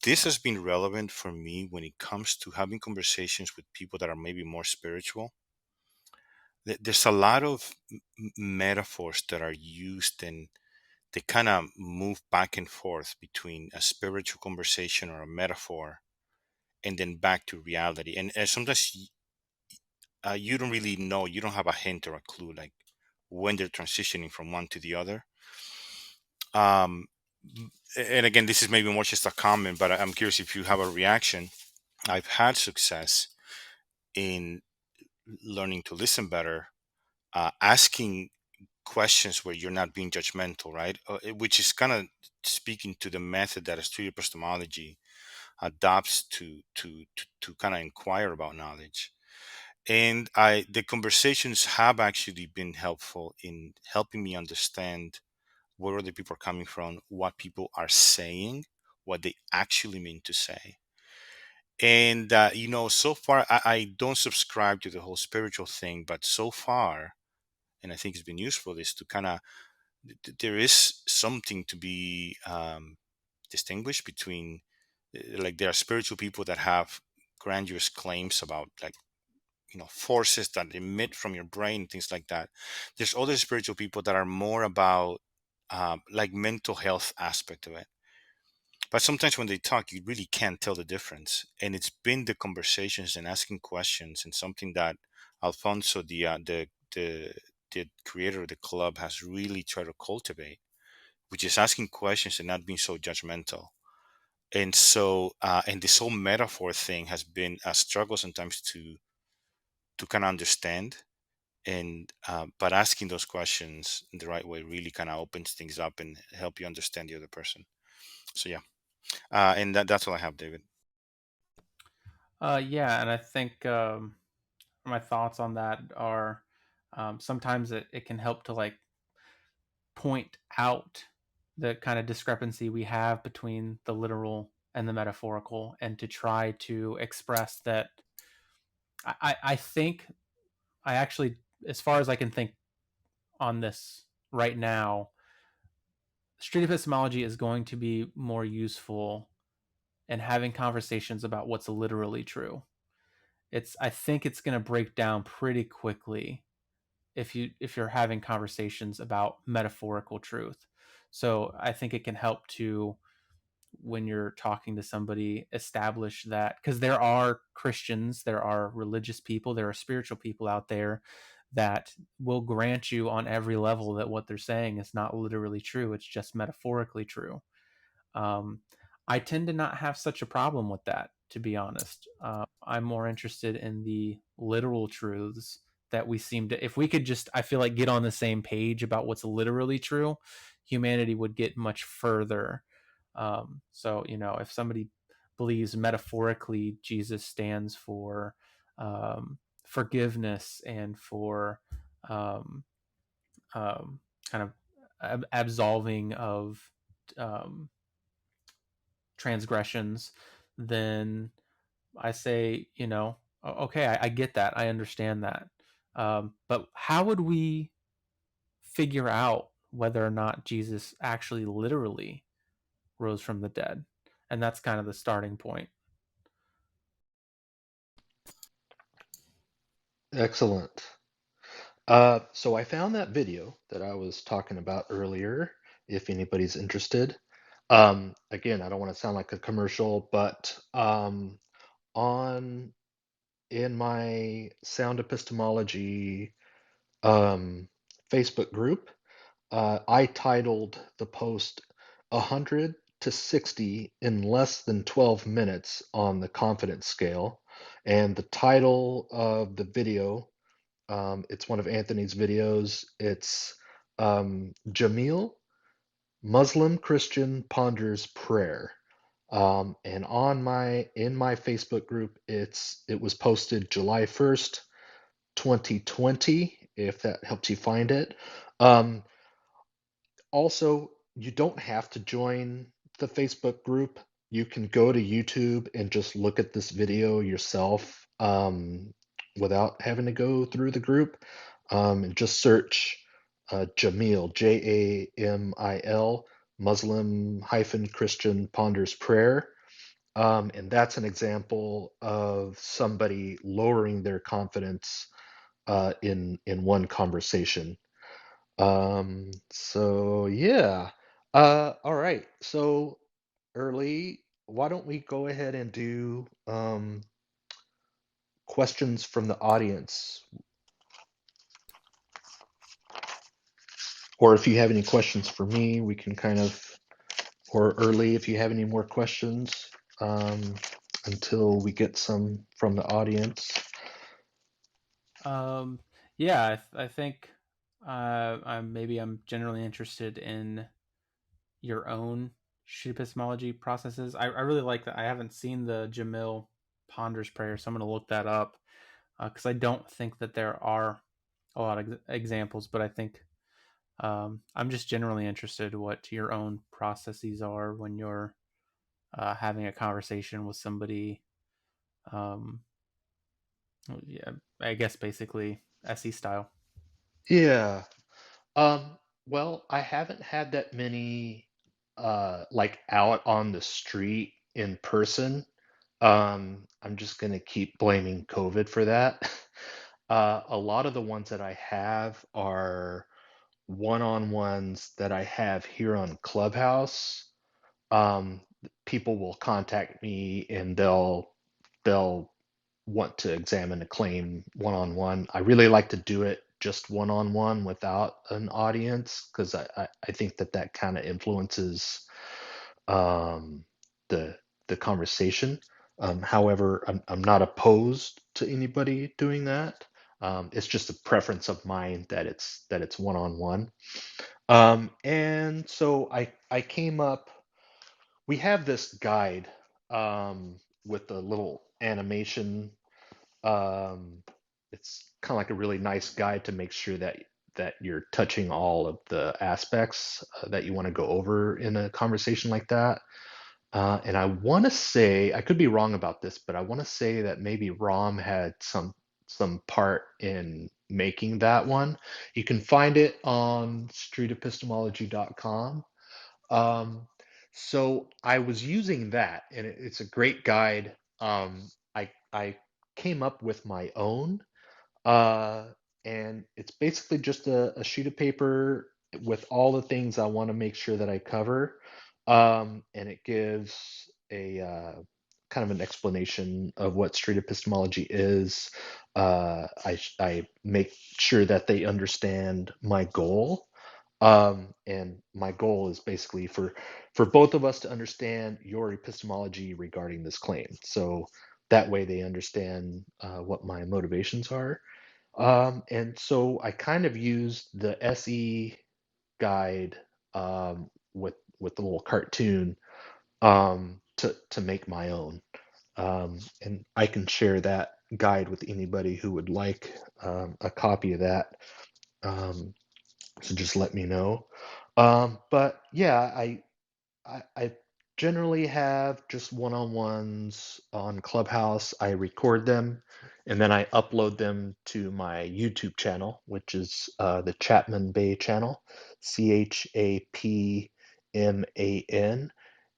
this has been relevant for me when it comes to having conversations with people that are maybe more spiritual. There's a lot of metaphors that are used, and they kind of move back and forth between a spiritual conversation or a metaphor and then back to reality. And sometimes you don't really know, you don't have a hint or a clue like when they're transitioning from one to the other. Um, and again, this is maybe more just a comment, but I'm curious if you have a reaction. I've had success in learning to listen better, asking questions where you're not being judgmental, right? Which is kind of speaking to the method that Street Epistemology adopts to kind of inquire about knowledge. And the conversations have actually been helpful in helping me understand where other people are coming from, what people are saying, what they actually mean to say. And so far I don't subscribe to the whole spiritual thing, but so far, and I think it's been useful, is to kind of there is something to be distinguished between like there are spiritual people that have grandiose claims about like forces that emit from your brain, things like that. There's other spiritual people that are more about like mental health aspect of it, but sometimes when they talk you really can't tell the difference. And it's been the conversations and asking questions, and something that Alfonso, the creator of the club, has really tried to cultivate, which is asking questions and not being so judgmental. And so and this whole metaphor thing has been a struggle sometimes to kind of understand. And but asking those questions in the right way really kind of opens things up and help you understand the other person. So yeah, and that's all I have, David. Yeah, and I think my thoughts on that are sometimes it can help to like point out the kind of discrepancy we have between the literal and the metaphorical, and to try to express that I think I actually, as far as I can think on this right now, street epistemology is going to be more useful in having conversations about what's literally true. I think it's going to break down pretty quickly if you're having conversations about metaphorical truth. So I think it can help to, when you're talking to somebody, establish that, because there are Christians, there are religious people, there are spiritual people out there that will grant you on every level that what they're saying is not literally true, it's just metaphorically true. um, I tend to not have such a problem with that, to be honest. I'm more interested in the literal truths that we seem to, if we could just, I feel like, get on the same page about what's literally true, humanity would get much further. So, if somebody believes metaphorically Jesus stands for forgiveness and for um, kind of absolving of um, transgressions, then I say, okay, I get that, I understand that. But how would we figure out whether or not Jesus actually literally rose from the dead? And that's kind of the starting point. Excellent. So I found that video that I was talking about earlier, if anybody's interested. Again, I don't want to sound like a commercial, but on in my sound epistemology Facebook group, I titled the post 100 to 60 in less than 12 minutes on the confidence scale. And the title of the video, it's one of Anthony's videos. It's Jamil, Muslim Christian Ponders Prayer. And in my Facebook group, it was posted July 1st, 2020, if that helps you find it. Also, you don't have to join the Facebook group. You can go to YouTube and just look at this video yourself without having to go through the group. And just search Jamil, Jamil, Muslim Christian Ponders Prayer. And that's an example of somebody lowering their confidence in one conversation. So yeah. All right. So early why don't we go ahead and do questions from the audience? Or if you have any questions for me, we can kind of, or early, if you have any more questions, um, until we get some from the audience. Yeah, I think I'm generally interested in your own street epistemology processes. I really like that. I haven't seen the Jamil Ponders prayer, so I'm going to look that up because I don't think that there are a lot of examples, but I think I'm just generally interested in what your own processes are when you're having a conversation with somebody. Um, yeah, I guess basically SE style. Yeah. Well, I haven't had that many like out on the street in person. I'm just gonna keep blaming COVID for that. A lot of the ones that I have are one-on-ones that I have here on Clubhouse. Um, People will contact me and they'll want to examine a claim one-on-one. I really like to do it just one-on-one without an audience because I think that that kind of influences um, the the conversation. However, I'm not opposed to anybody doing that. It's just a preference of mine that it's one-on-one. And so I came up. We have this guide with a little animation. um, it's kind of like a really nice guide to make sure that you're touching all of the aspects that you want to go over in a conversation like that. And I want to say, I could be wrong about this, but I want to say that maybe Rom had some part in making that one. You can find it on streetepistemology.com. Um, so I was using that, and it's a great guide. I came up with my own, uh, and it's basically just a sheet of paper with all the things I want to make sure that I cover, and it gives a kind of an explanation of what street epistemology is. I make sure that they understand my goal. And my goal is basically for both of us to understand your epistemology regarding this claim. So that way they understand what my motivations are. And so I kind of used the SE guide with the little cartoon to make my own. And I can share that guide with anybody who would like a copy of that. Um, so just let me know. But yeah, I generally have just one-on-ones on Clubhouse. I record them and then I upload them to my YouTube channel, which is the Chapman Bay channel, Chapman.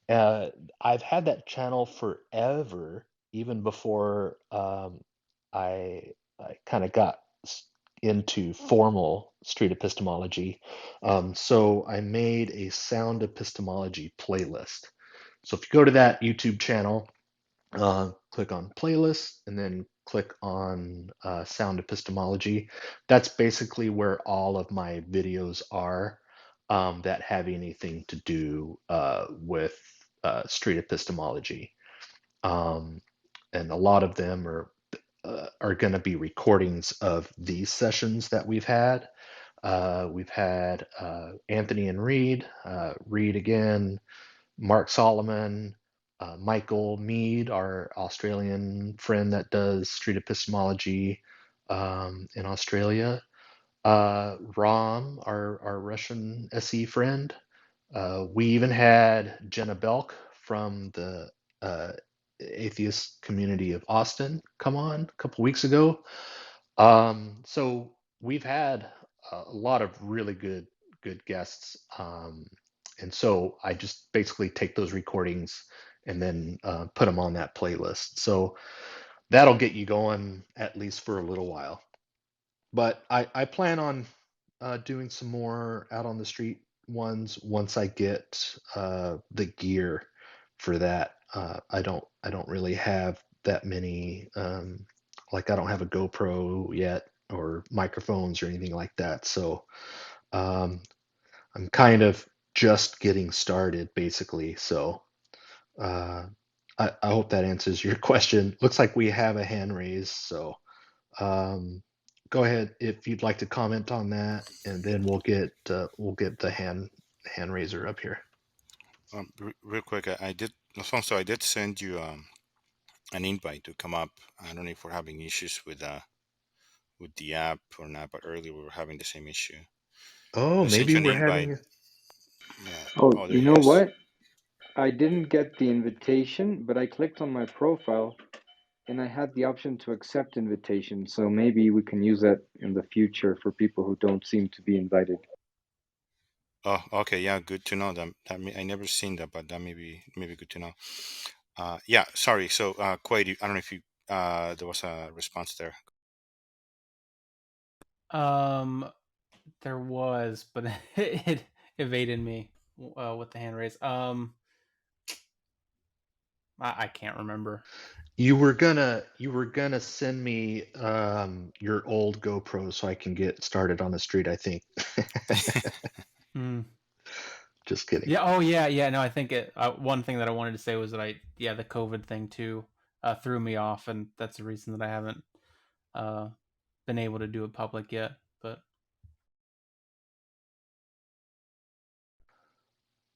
Uh, I've had that channel forever, even before I I kind of got into formal street epistemology. So I made a sound epistemology playlist. So if you go to that YouTube channel, click on playlist and then click on sound epistemology. That's basically where all of my videos are that have anything to do with street epistemology. Um, and a lot of them are going to be recordings of these sessions that we've had. We've had Anthony and Reed, Reed again, Mark Solomon, Michael Mead, our Australian friend that does street epistemology in Australia, Rom, our Russian SE friend. We even had Jenna Belk from the atheist community of Austin come on a couple weeks ago. So we've had a lot of really good guests. And so I just basically take those recordings and then put them on that playlist. So that'll get you going at least for a little while. But I plan on doing some more out on the street ones once I get the gear for that. I don't really have that many. Like I don't have a GoPro yet or microphones or anything like that. So um, I'm kind of just getting started, basically. So uh, I hope that answers your question. Looks like we have a hand raised, so um, go ahead if you'd like to comment on that, and then we'll get the hand raiser up here. Real quick, I did, Alfonso, I did send you an invite to come up. I don't know if we're having issues with the app or not, but earlier we were having the same issue. Oh, I sent maybe you an we're invite. having. Yeah. Oh, Oh, there you he know is. what? I didn't get the invitation, but I clicked on my profile and I had the option to accept invitation. So maybe we can use that in the future for people who don't seem to be invited. Oh, okay. Yeah, good to know that. I never seen that, but that maybe good to know. Yeah. Sorry. So, Quayd, I don't know if you there was a response there. There was, but it evaded me with the hand raise. I can't remember. You were gonna send me your old GoPro so I can get started on the street, I think. Hmm. Just kidding. Yeah. Oh, yeah. Yeah. No, I think it. One thing that I wanted to say was that the COVID thing too, threw me off, and that's the reason that I haven't been able to do it public yet. But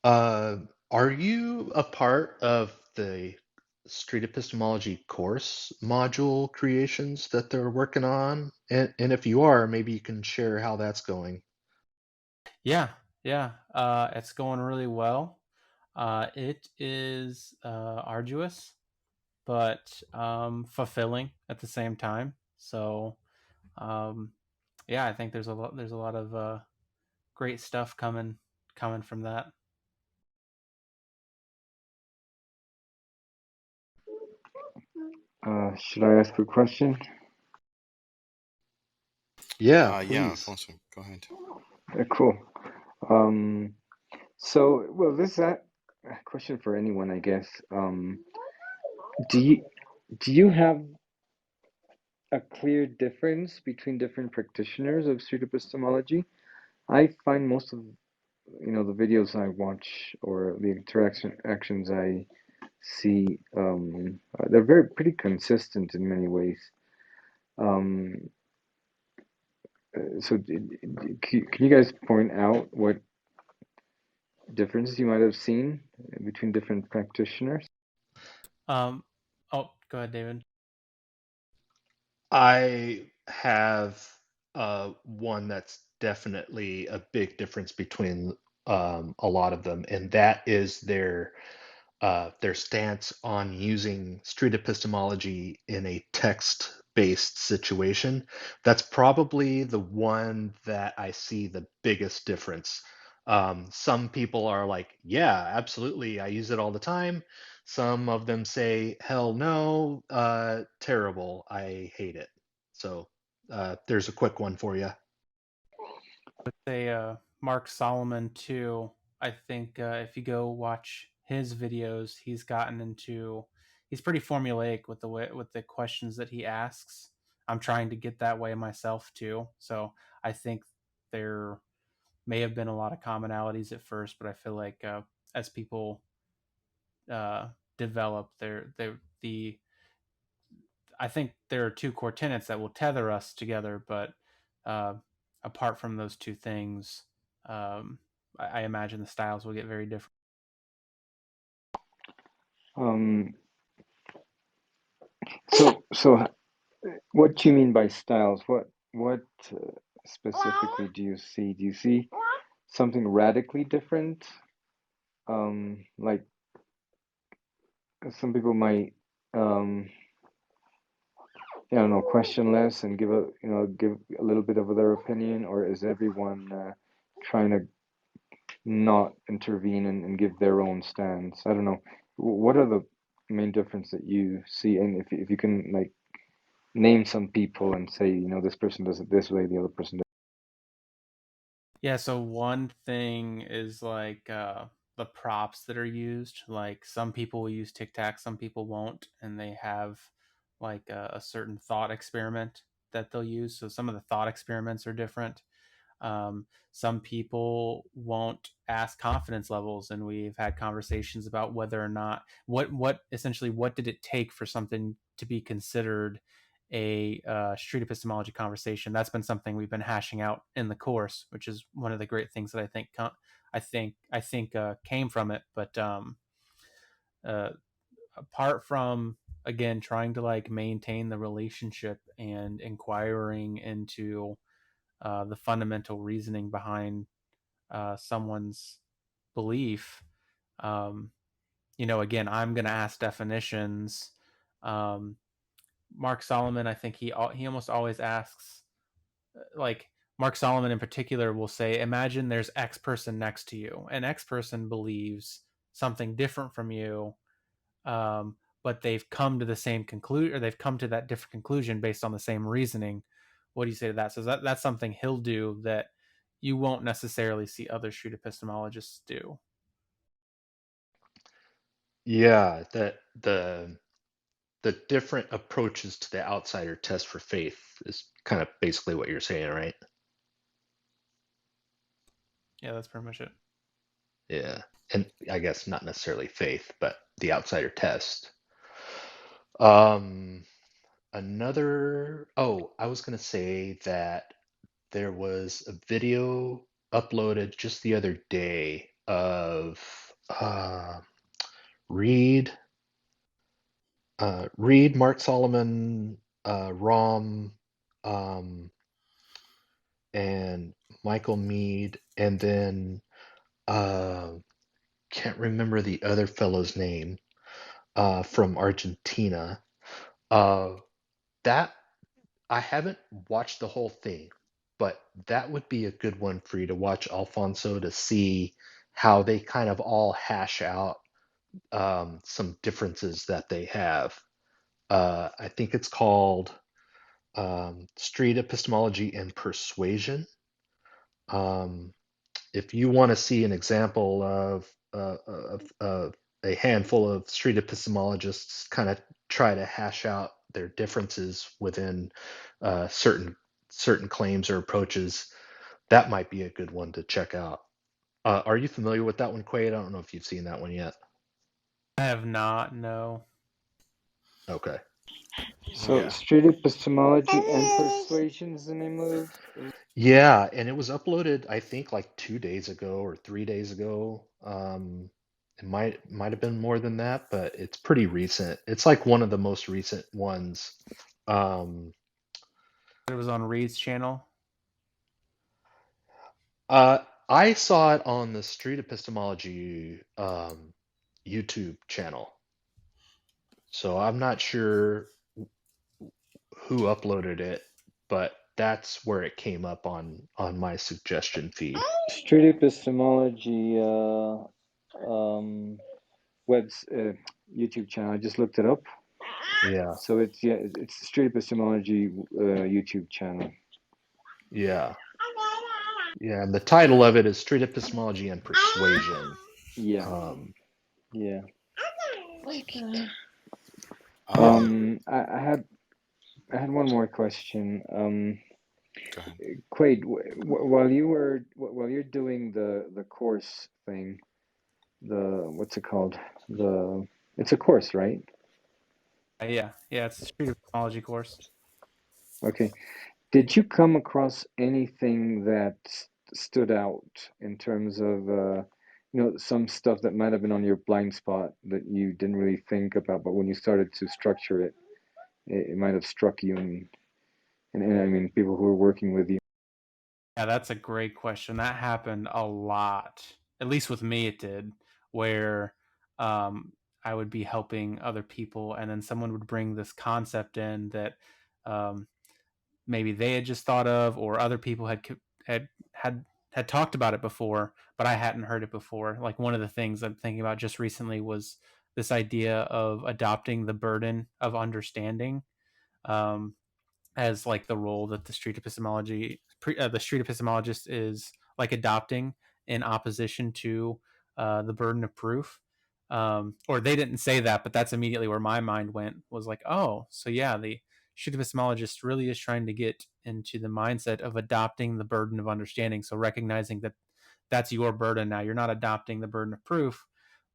Are you a part of the Street Epistemology course module creations that they're working on? And if you are, maybe you can share how that's going. yeah, yeah, it's going really well. It is arduous, but fulfilling at the same time. So, um, yeah, I think there's a lot of great stuff coming from that. Should I ask a question? Yeah, Yeah, please. Alfonso, go ahead. Cool. So, well, this is a question for anyone, I guess. Do you have a clear difference between different practitioners of street epistemology? I find most of the videos I watch or the actions I see, they're pretty consistent in many ways. Um, so can you guys point out what differences you might have seen between different practitioners? Oh, go ahead, David. I have one that's definitely a big difference between a lot of them, and that is their stance on using street epistemology in a text-based situation. That's probably the one that I see the biggest difference. Some people are like, yeah, absolutely, I use it all the time. Some of them say, hell no, terrible, I hate it. So there's a quick one for you. Would say Mark Solomon too. I think if you go watch his videos, he's pretty formulaic with the questions that he asks. I'm trying to get that way myself too. So I think there may have been a lot of commonalities at first, but I feel like as people uh, develop, the I think there are two core tenets that will tether us together, but uh, apart from those two things, I imagine the styles will get very different. Um, so what do you mean by styles? What specifically do you see? Do you see something radically different? Like some people might, I don't know, question less and give a little bit of their opinion, or is everyone trying to not intervene and give their own stance? I don't know. What are the main difference that you see? And if you can like name some people and say, this person does it this way, the other person does. Yeah. So one thing is like the props that are used. Like some people will use Tic Tac, some people won't, and they have like a certain thought experiment that they'll use. So some of the thought experiments are different. Some people won't ask confidence levels, and we've had conversations about whether or not what essentially what did it take for something to be considered a street epistemology conversation. That's been something we've been hashing out in the course, which is one of the great things that I think came from it. But apart from again trying to like maintain the relationship and inquiring into the fundamental reasoning behind someone's belief, again, I'm going to ask definitions. Mark Solomon, I think he almost always asks, like Mark Solomon in particular will say, imagine there's X person next to you, and X person believes something different from you, but they've come to the same conclusion, or they've come to that different conclusion based on the same reasoning. What do you say to that? So that's something he'll do that you won't necessarily see other street epistemologists do. Yeah, that the different approaches to the outsider test for faith is kind of basically what you're saying, right? Yeah, that's pretty much it. Yeah. And I guess not necessarily faith, but the outsider test. I was going to say that there was a video uploaded just the other day of Reed, Mark Solomon, Rom, and Michael Mead, and then can't remember the other fellow's name from Argentina. That I haven't watched the whole thing, but that would be a good one for you to watch, Alfonso, to see how they kind of all hash out some differences that they have. I think it's called Street Epistemology and Persuasion. If you want to see an example of a handful of street epistemologists kind of try to hash out their differences within certain claims or approaches, that might be a good one to check out. Are you familiar with that one, Quayd? I don't know if you've seen that one yet. I have not, no. Okay. So Yeah. Street Epistemology and Persuasion is the name of Yeah, and it was uploaded, I think, like 2 days ago or 3 days ago. It might have been more than that, but it's pretty recent. It's like one of the most recent ones. It was on Reed's channel. I saw it on the Street Epistemology YouTube channel. So I'm not sure who uploaded it, but that's where it came up on my suggestion feed. Street Epistemology YouTube channel. I just looked it up. Yeah. So it's the Street Epistemology YouTube channel. Yeah. Yeah, and the title of it is Street Epistemology and Persuasion. Yeah. Yeah. I had one more question. Go ahead. Quayd, while you're doing the course thing, what's it called? It's a course, right? Yeah, it's a street epistemology course. Okay. Did you come across anything that stood out in terms of some stuff that might have been on your blind spot that you didn't really think about, but when you started to structure it, it might have struck you, and I mean people who were working with you. Yeah, that's a great question. That happened a lot. At least with me, it did, where I would be helping other people, and then someone would bring this concept in that maybe they had just thought of, or other people had talked about it before, but I hadn't heard it before. Like one of the things I'm thinking about just recently was this idea of adopting the burden of understanding as like the role that the street epistemologist is like adopting in opposition to the burden of proof. Or they didn't say that, but that's immediately where my mind went, was like, oh, so yeah, the street epistemologist really is trying to get into the mindset of adopting the burden of understanding. So recognizing that that's your burden now. You're not adopting the burden of proof,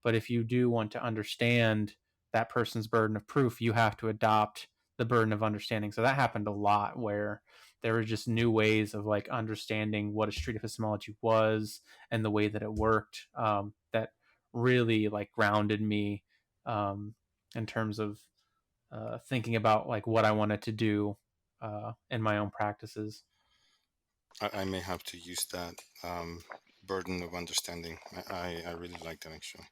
but if you do want to understand that person's burden of proof, you have to adopt the burden of understanding. So that happened a lot, where there were just new ways of like understanding what a street epistemology was and the way that it worked, that really like grounded me in terms of thinking about like what I wanted to do in my own practices. I may have to use that burden of understanding. I really like that actually.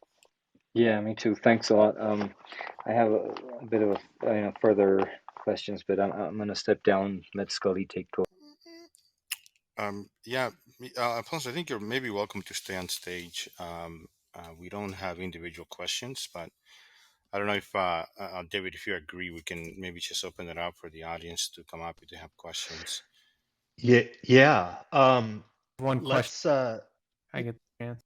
Yeah, me too. Thanks a lot. I have a bit of further questions, but I'm gonna step down. Let Scully take over. Yeah, Alfonso, I think you're maybe welcome to stay on stage. We don't have individual questions, but I don't know if David, if you agree, we can maybe just open it up for the audience to come up if they have questions. Yeah. One question, Let's I get the chance.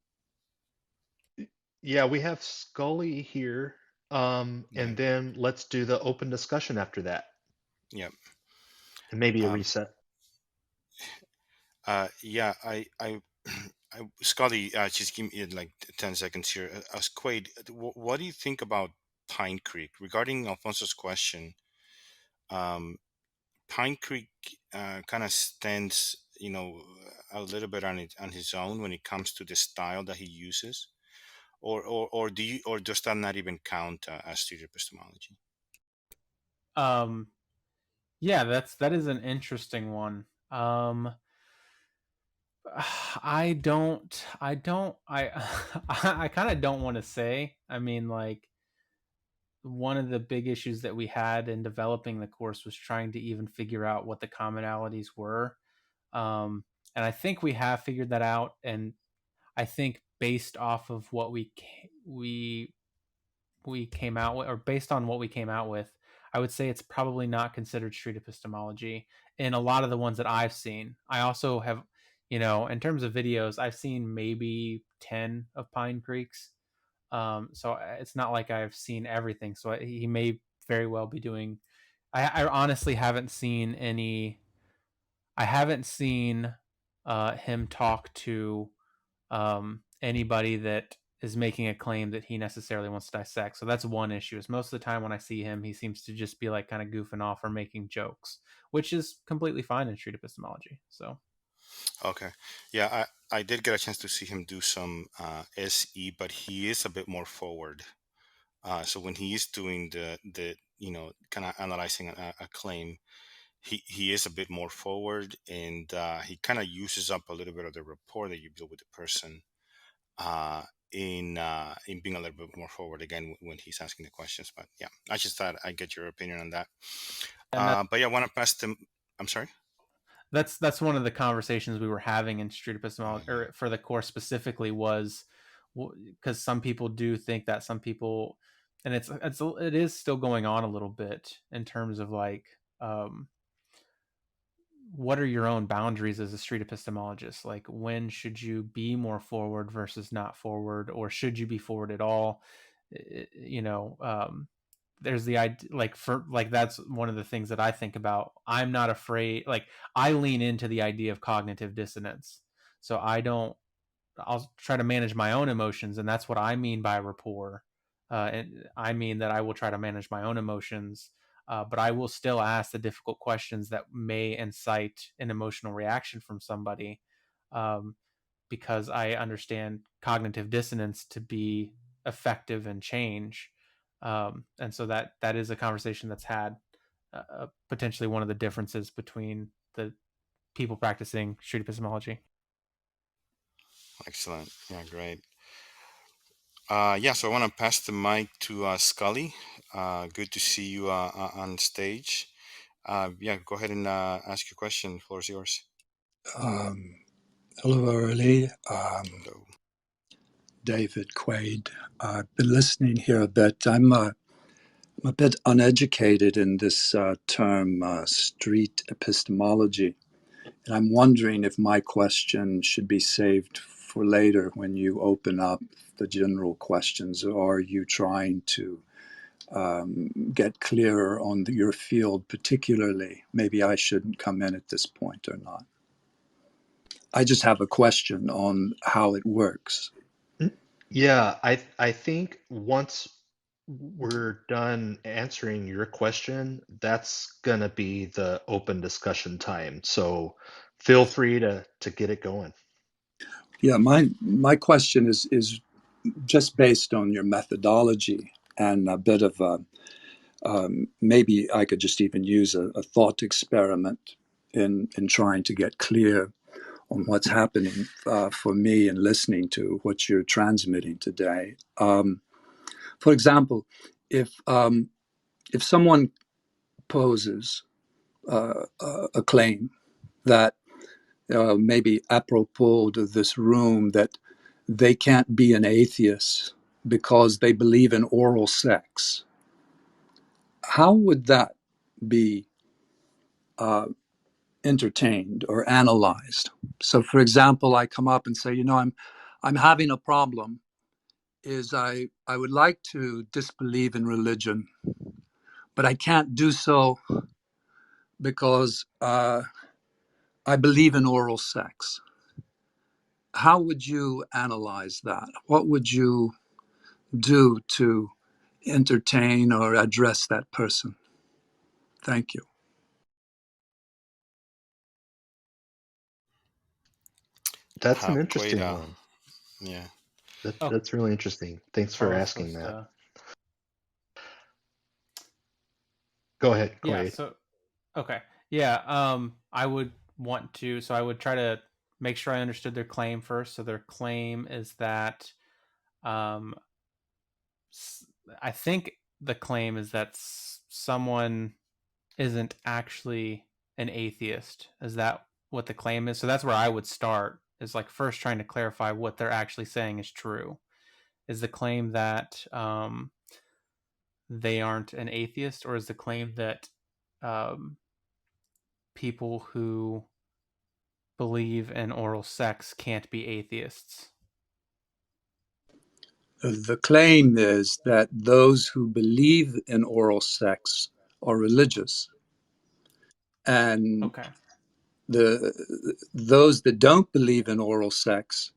yeah, we have Scully here. And Yeah. then let's do the open discussion after that. Yeah. And maybe a reset. Yeah, Scotty, just give me like 10 seconds here. Quayd, what do you think about Pine Creek? Regarding Alfonso's question, Pine Creek kind of stands, a little bit on his own when it comes to the style that he uses, or does that not even count as street epistemology? Yeah, that is an interesting one. I kind of don't want to say. I mean, like, one of the big issues that we had in developing the course was trying to even figure out what the commonalities were. And I think we have figured that out. And I think based off of what we came out with, or based on what we came out with, I would say it's probably not considered street epistemology in a lot of the ones that I've seen. I also have, in terms of videos, I've seen maybe 10 of Pine Creek's. So it's not like I've seen everything. So he may very well be doing. I honestly haven't seen any. I haven't seen him talk to anybody that is making a claim that he necessarily wants to dissect. So that's one issue. Is most of the time when I see him, he seems to just be like kind of goofing off or making jokes, which is completely fine in street epistemology. So Okay, yeah, I did get a chance to see him do some SE, but he is a bit more forward. So when he is doing the kind of analyzing a claim, he is a bit more forward, and he kind of uses up a little bit of the rapport that you build with the person in being a little bit more forward again when he's asking the questions. But yeah, I just thought I'd get your opinion on that. But yeah, I want to pass them. I'm sorry. That's one of the conversations we were having in street epistemology, or for the course specifically, was because some people do think that some people, and it is still going on a little bit in terms of like what are your own boundaries as a street epistemologist? Like, when should you be more forward versus not forward, or should you be forward at all? There's the idea, like that's one of the things that I think about. I'm not afraid. Like, I lean into the idea of cognitive dissonance. So I'll try to manage my own emotions, and that's what I mean by rapport. And I mean that I will try to manage my own emotions, but I will still ask the difficult questions that may incite an emotional reaction from somebody, because I understand cognitive dissonance to be effective in change. And so that is a conversation that's had, potentially one of the differences between the people practicing street epistemology. Excellent. Yeah, great. Yeah, so I want to pass the mic to Scully. Good to see you on stage. Yeah, go ahead and ask your question. The floor is yours. Hello, Early. Hello. David Quayd. I've been listening here a bit. I'm a bit uneducated in this term, street epistemology. And I'm wondering if my question should be saved for later when you open up the general questions, or are you trying to get clearer on your field particularly? Maybe I shouldn't come in at this point or not. I just have a question on how it works. Yeah, I think once we're done answering your question, that's gonna be the open discussion time. So feel free to get it going. Yeah, my question is just based on your methodology and a bit of maybe I could just even use a thought experiment in trying to get clear on what's happening for me in listening to what you're transmitting today. For example, if someone poses a claim that maybe apropos to this room, that they can't be an atheist because they believe in oral sex, how would that be entertained or analyzed? So, for example, I come up and say, I'm having a problem. Is I would like to disbelieve in religion, but I can't do so because I believe in oral sex. How would you analyze that? What would you do to entertain or address that person? Thank you. That's an Quayd, interesting one. yeah. That's really interesting. Thanks for asking that. Go ahead, Yeah. Quaid. So, okay. Yeah. I would want to. So I would try to make sure I understood their claim first. So their claim is that, I think the claim is that someone isn't actually an atheist. Is that what the claim is? So that's where I would start. Is like first trying to clarify what they're actually saying is true. Is the claim that they aren't an atheist, or is the claim that people who believe in oral sex can't be atheists? The claim is that those who believe in oral sex are religious, and Okay. those that don't believe in oral sex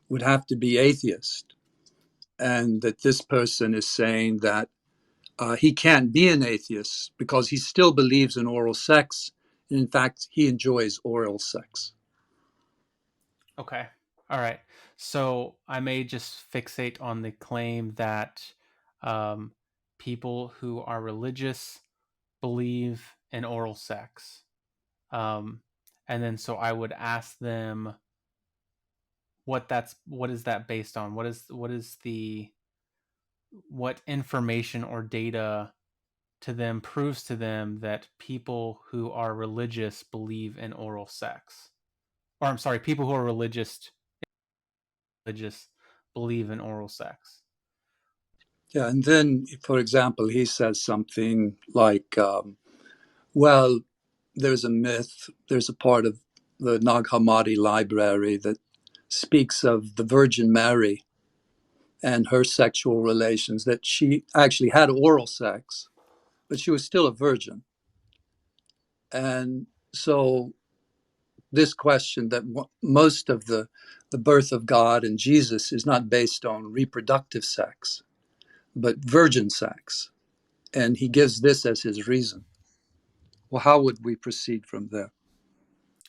would have to be atheist, and that this person is saying that he can't be an atheist because he still believes in oral sex. And in fact, he enjoys oral sex. Okay. All right. So I may just fixate on the claim that people who are religious believe in oral sex. And then so I would ask them what is that based on? What information or data to them proves to them that people who are religious believe in oral sex? Or I'm sorry, people who are religious believe in oral sex. Yeah, and then, for example, he says something like, well, there's a myth, there's a part of the Nag Hammadi library that speaks of the Virgin Mary and her sexual relations, that she actually had oral sex, but she was still a virgin. And so this question that most of the birth of God and Jesus is not based on reproductive sex, but virgin sex. And he gives this as his reason. Well, how would we proceed from there?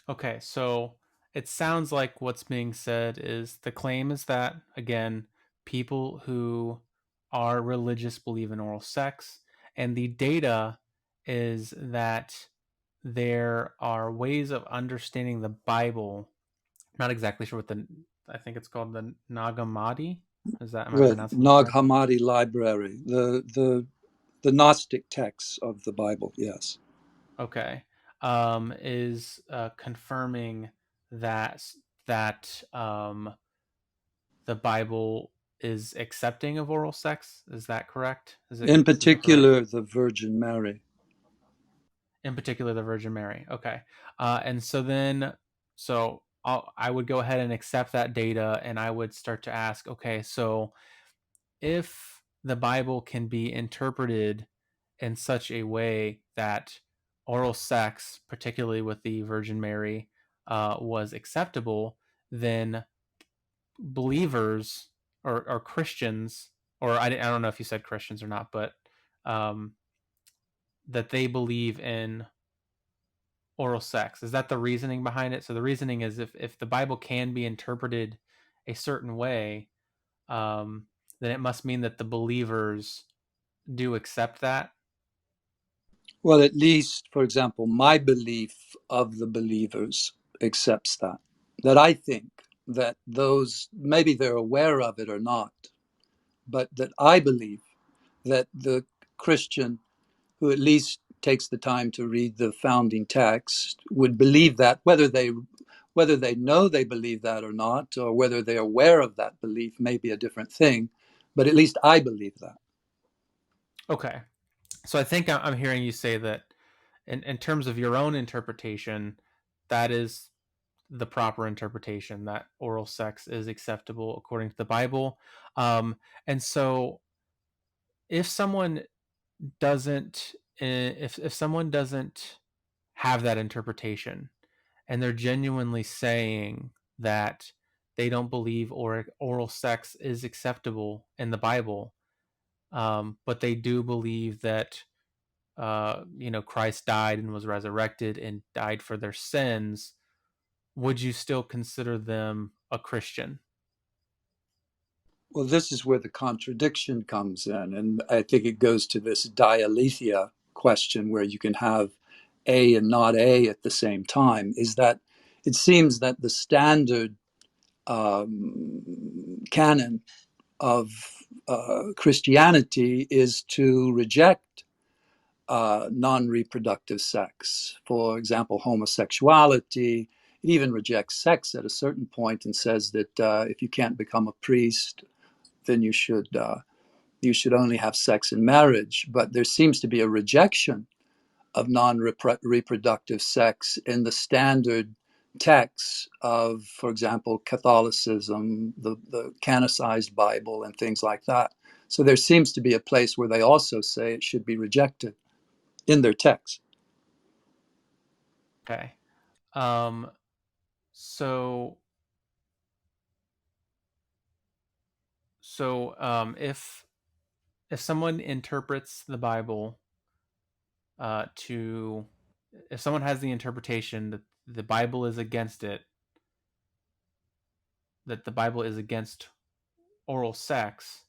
Okay, so it sounds like what's being said is the claim is that, again, people who are religious believe in oral sex, and the data is that there are ways of understanding the Bible. Not exactly sure I think it's called the Nag Hammadi. Am I Right, pronouncing that Nag correctly? Hammadi library, the Gnostic texts of the Bible. Yes. Okay. Is confirming that the Bible is accepting of oral sex. Is that correct? In Is that the right? particular, the Virgin Mary. In particular, the Virgin Mary. Okay. And so then, so I would go ahead and accept that data, and I would start to ask, okay, so if the Bible can be interpreted in such a way that oral sex, particularly with the Virgin Mary, was acceptable, then believers or Christians, or I don't know if you said Christians or not, but um, that they believe in oral sex. Is that the reasoning behind it? So the reasoning is if the Bible can be interpreted a certain way, then it must mean that the believers do accept that. Well, at least, for example, my belief of the believers accepts that. That I think that those, maybe they're aware of it or not, but that I believe that the Christian who at least takes the time to read the founding text would believe that, whether they know they believe that or not, or whether they're aware of that belief may be a different thing, but at least I believe that. Okay. So I think I'm hearing you say that in terms of your own interpretation, that is the proper interpretation, that oral sex is acceptable according to the Bible. And so if someone doesn't, if someone doesn't have that interpretation, and they're genuinely saying that they don't believe oral sex is acceptable in the Bible, but they do believe that Christ died and was resurrected and died for their sins, would you still consider them a Christian? Well, this is where the contradiction comes in. And I think it goes to this dialetheia question where you can have A and not A at the same time. Is that it seems that the standard canon of Christianity is to reject non reproductive sex. For example, homosexuality. It even rejects sex at a certain point and says that if you can't become a priest, then you should only have sex in marriage. But there seems to be a rejection of non-reproductive sex in the standard texts of, for example, Catholicism, the canonicized Bible, and things like that. So there seems to be a place where they also say it should be rejected in their text. Okay. Um, so if someone interprets the Bible to if someone has the interpretation that the Bible is against it, that the Bible is against oral sex,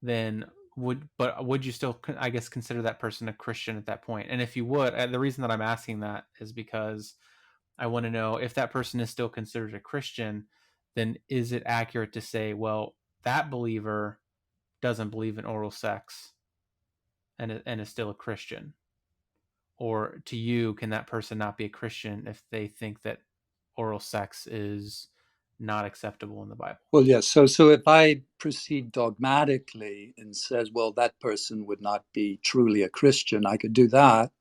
then would you still, I guess, consider that person a Christian at that point? And if you would, the reason that I'm asking that is because I want to know if that person is still considered a Christian, then is it accurate to say, well, that believer doesn't believe in oral sex and is still a Christian? Or to you, can that person not be a Christian if they think that oral sex is not acceptable in the Bible? Well, yes. So if I proceed dogmatically and says, well, that person would not be truly a Christian, I could do that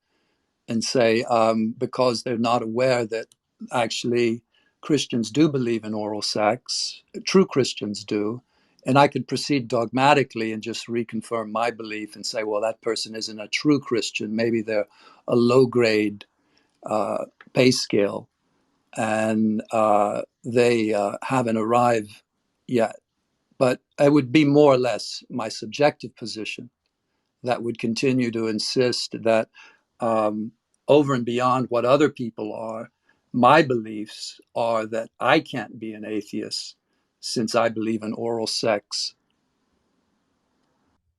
and say, because they're not aware that actually Christians do believe in oral sex, true Christians do. And I could proceed dogmatically and just reconfirm my belief and say, well, that person isn't a true Christian. Maybe they're a low grade pay scale and they haven't arrived yet. But it would be more or less my subjective position that would continue to insist that over and beyond what other people are, my beliefs are that I can't be an atheist since I believe in oral sex.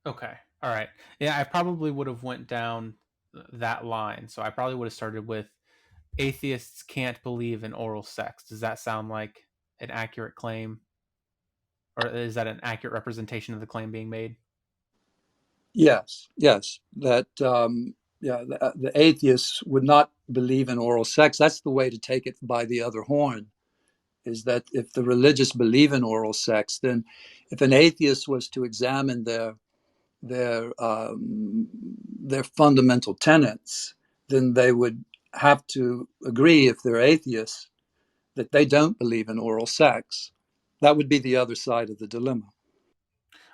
Okay. All right. Yeah, I probably would have went down that line. So I probably would have started with atheists can't believe in oral sex. Does that sound like an accurate claim? Or is that an accurate representation of the claim being made? Yes, that the atheists would not believe in oral sex. That's the way to take it by the other horn. Is that if the religious believe in oral sex, then if an atheist was to examine their their fundamental tenets, then they would have to agree, if they're atheists, that they don't believe in oral sex. That would be the other side of the dilemma.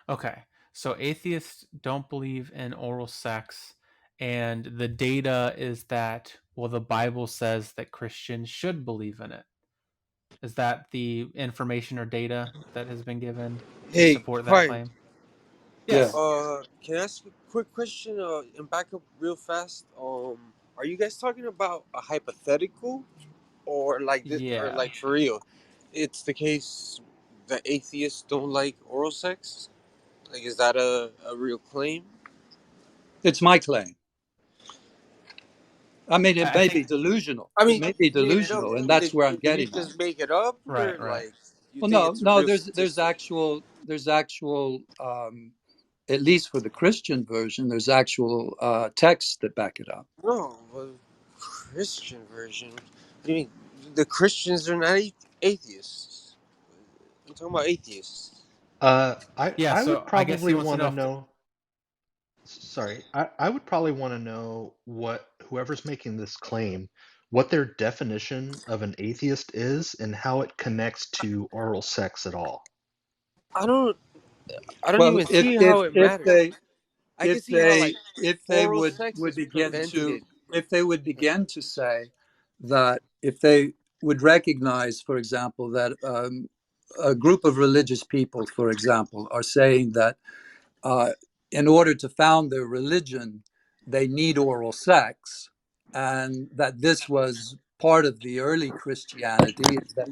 Okay. So atheists don't believe in oral sex, and the data is that, well, the Bible says that Christians should believe in it. Is that the information or data that has been given to Hey, support that Quayd, claim? Yeah. Yes. can I ask a quick question and back up real fast? Are you guys talking about a hypothetical or like this, or Yeah. like for real? It's the case that atheists don't like oral sex? Like, is that a real claim? It's my claim. I mean, it I may be think delusional. I It mean, may be you made it up. delusional, and that's where I'm Did you getting at. just make it up, or right. like you Well, think no, it's a no. real There's statistic? actual. At least for the Christian version, there's actual texts that back it up. No, Christian version. I mean, the Christians are not atheists. I'm talking about atheists. Yeah. I would So I guess he probably wants to want know to if the, know. Sorry, I would probably want to know what whoever's making this claim, what their definition of an atheist is and how it connects to oral sex at all. I don't. I don't Well, even see how it matters. I can see how like if they oral sex would is begin prevented. to if they would begin to say that if they would recognize, for example, that a group of religious people, for example, are saying that uh, in order to found their religion, they need oral sex, and that this was part of the early Christianity, is that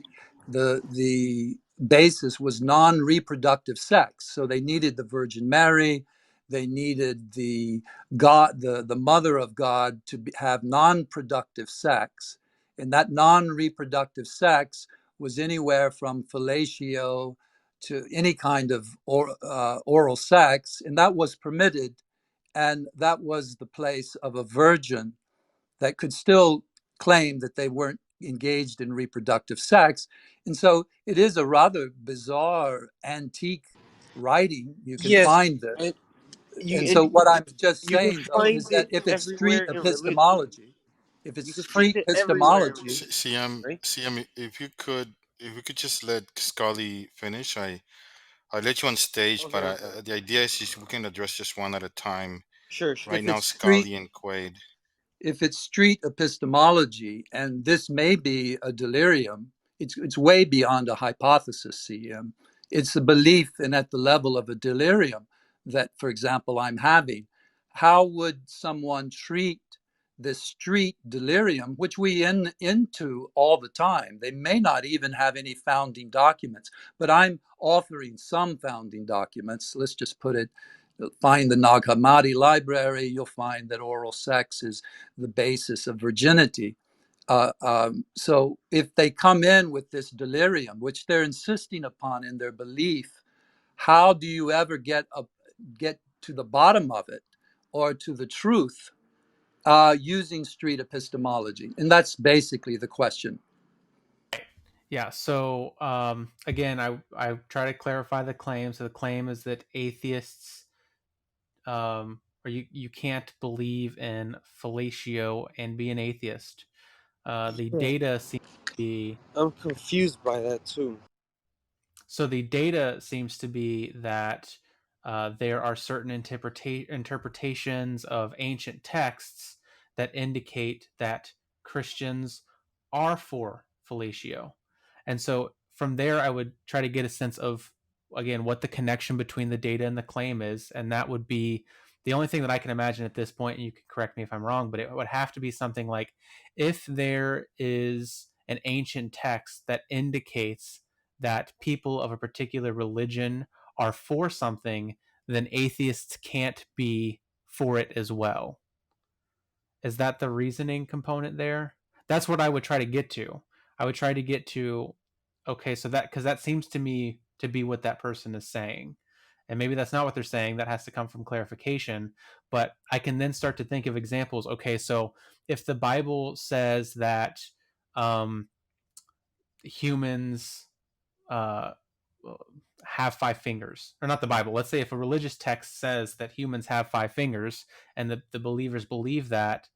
the basis was non-reproductive sex. So they needed the Virgin Mary, they needed the God, the mother of God, to have non-productive sex, and that non-reproductive sex was anywhere from fellatio to any kind of oral sex, and that was permitted, and that was the place of a virgin that could still claim that they weren't engaged in reproductive sex. And so it is a rather bizarre, antique writing. You can Yes, find this. and And so what I'm just you can saying, though, find is that it if it's street everywhere in religion. epistemology, if it's You can find street it everywhere in epistemology, religion, CM, right? CM, if we could just let Scully finish, I'll let you on stage, Okay, but okay. the idea is just we can address just one at a time. Sure, sure. Right if now, it's street Scully and Quaid. if it's street epistemology, and this may be a delirium, it's way beyond a hypothesis, CM. It's a belief, and at the level of a delirium that, for example, I'm having. How would someone treat this street delirium, which we into all the time? They may not even have any founding documents, but I'm authoring some founding documents. Let's just put it, find the Nag Hammadi library, you'll find that oral sex is the basis of virginity. So if they come in with this delirium, which they're insisting upon in their belief, how do you ever get to the bottom of it or to the truth using street epistemology? And that's basically the question. yeah. So again, I try to clarify the claim. So the claim is that atheists or you can't believe in fellatio and be an atheist. The data seems to be I'm confused by that too. so the data seems to be that there are certain interpretations of ancient texts that indicate that Christians are for fellatio, and so from there I would try to get a sense of, again, what the connection between the data and the claim is, and that would be the only thing that I can imagine at this point, and you can correct me if I'm wrong, but it would have to be something like, if there is an ancient text that indicates that people of a particular religion are for something, then atheists can't be for it as well. Is that the reasoning component there? That's what I would try to get to. I would try to get to, okay, so that, because that seems to me to be what that person is saying. And maybe that's not what they're saying. That has to come from clarification. But I can then start to think of examples. Okay, so if the Bible says that humans uh, have five fingers, or not the Bible. Let's say if a religious text says that humans have five fingers, and the believers believe that,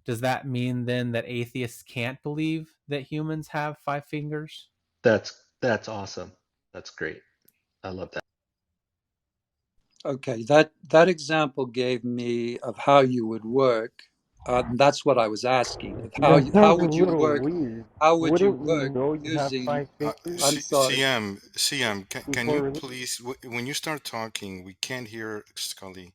does that mean then that atheists can't believe that humans have 5 fingers? That's awesome. That's great. I love that. Okay, that example gave me of how you would work. That's what I was asking. Of That how sounds a would you little work? weird. How would you Wouldn't we work know you have using? 5 fingers I'm sorry. CM, can you before? please, when you start talking, we can't hear Scully.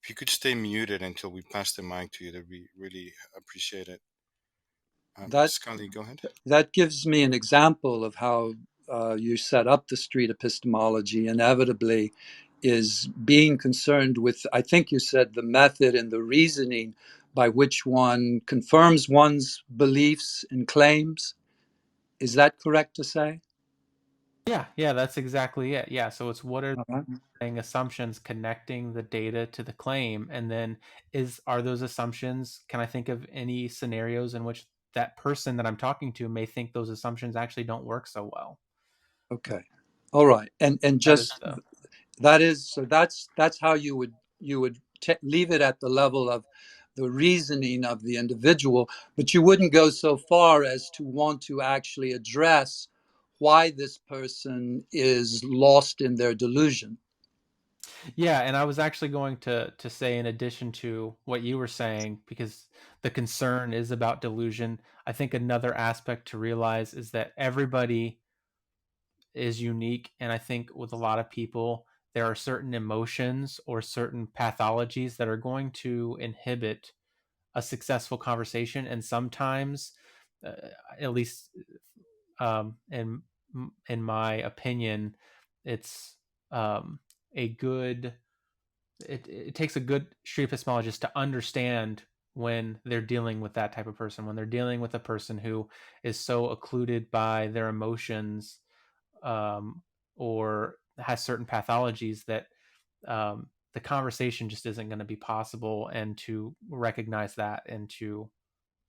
If you could stay muted until we pass the mic to you, that'd be really appreciate it. That Scully, go ahead. that gives me an example of how you set up the street epistemology. Inevitably, is being concerned with. I think you said the method and the reasoning by which one confirms one's beliefs and claims. Is that correct to say? Yeah, that's exactly it. Yeah, so it's what are Uh-huh. assumptions connecting the data to the claim, and then are those assumptions, can I think of any scenarios in which that person that I'm talking to may think those assumptions actually don't work so well? Okay. All right. And That is just that is so that's how you would leave it at the level of the reasoning of the individual, but you wouldn't go so far as to want to actually address why this person is lost in their delusion. Yeah, and I was actually going to say, in addition to what you were saying, because the concern is about delusion, I think another aspect to realize is that everybody is unique, and I think with a lot of people there are certain emotions or certain pathologies that are going to inhibit a successful conversation, and sometimes, uh, at least in my opinion, it's a good it takes a good street epistemologist to understand when they're dealing with that type of person, when they're dealing with a person who is so occluded by their emotions, um, or has certain pathologies that the conversation just isn't going to be possible, and to recognize that and to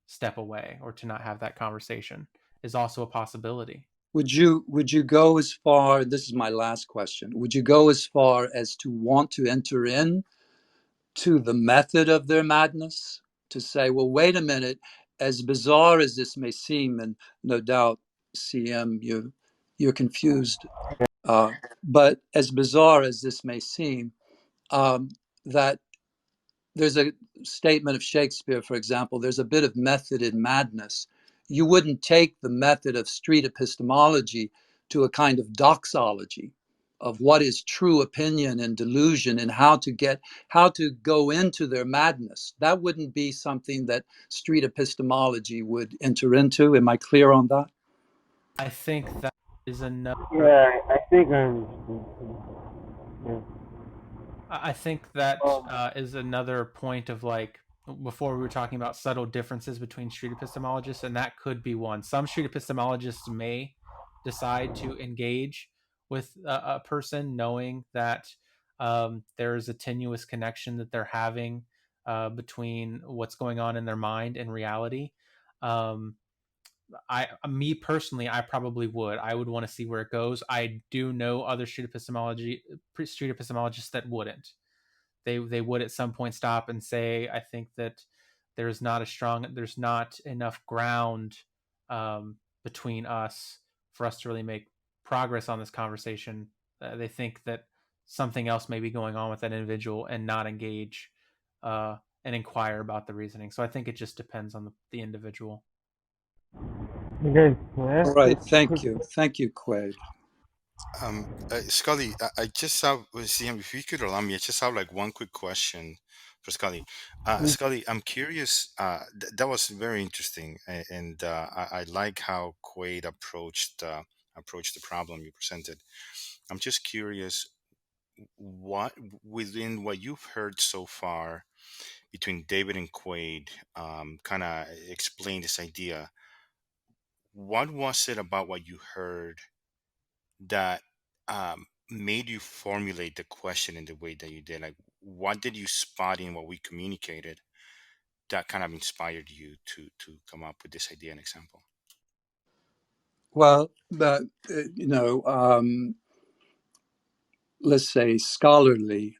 step away or to not have that conversation is also a possibility. Would you go as far, this is my last question, would you go as far as to want to enter in to the method of their madness, to say, well, wait a minute, as bizarre as this may seem, and no doubt, CM, you're confused, but as bizarre as this may seem, that there's a statement of Shakespeare, for example, there's a bit of method in madness. You wouldn't take the method of street epistemology to a kind of doxology of what is true opinion and delusion, and how to go into their madness. That wouldn't be something that street epistemology would enter into. Am I clear on that? I think that is another. Yeah, I think I'm. Yeah. I think that Um, is another point of, like, before we were talking about subtle differences between street epistemologists, and that could be one. Some street epistemologists may decide to engage with a person knowing that there is a tenuous connection that they're having between what's going on in their mind and reality. Um, me personally, I probably would. I would want to see where it goes. I do know other street epistemologists that wouldn't. They would at some point stop and say, I think that there's not enough ground between us for us to really make progress on this conversation. They think that something else may be going on with that individual, and not engage and inquire about the reasoning. So I think it just depends on the individual. okay, can I All ask a right. quick? Thank you, Quayd. Scully, I just have, CM, if you could allow me, I just have like one quick question for Scully. Scully, I'm curious. That was very interesting, and I like how Quaid approached the problem you presented. I'm just curious, what within what you've heard so far between David and Quaid, kind of explain this idea. What was it about what you heard that made you formulate the question in the way that you did? Like, what did you spot in what we communicated that kind of inspired you to come up with this idea and example? Well, but let's say scholarly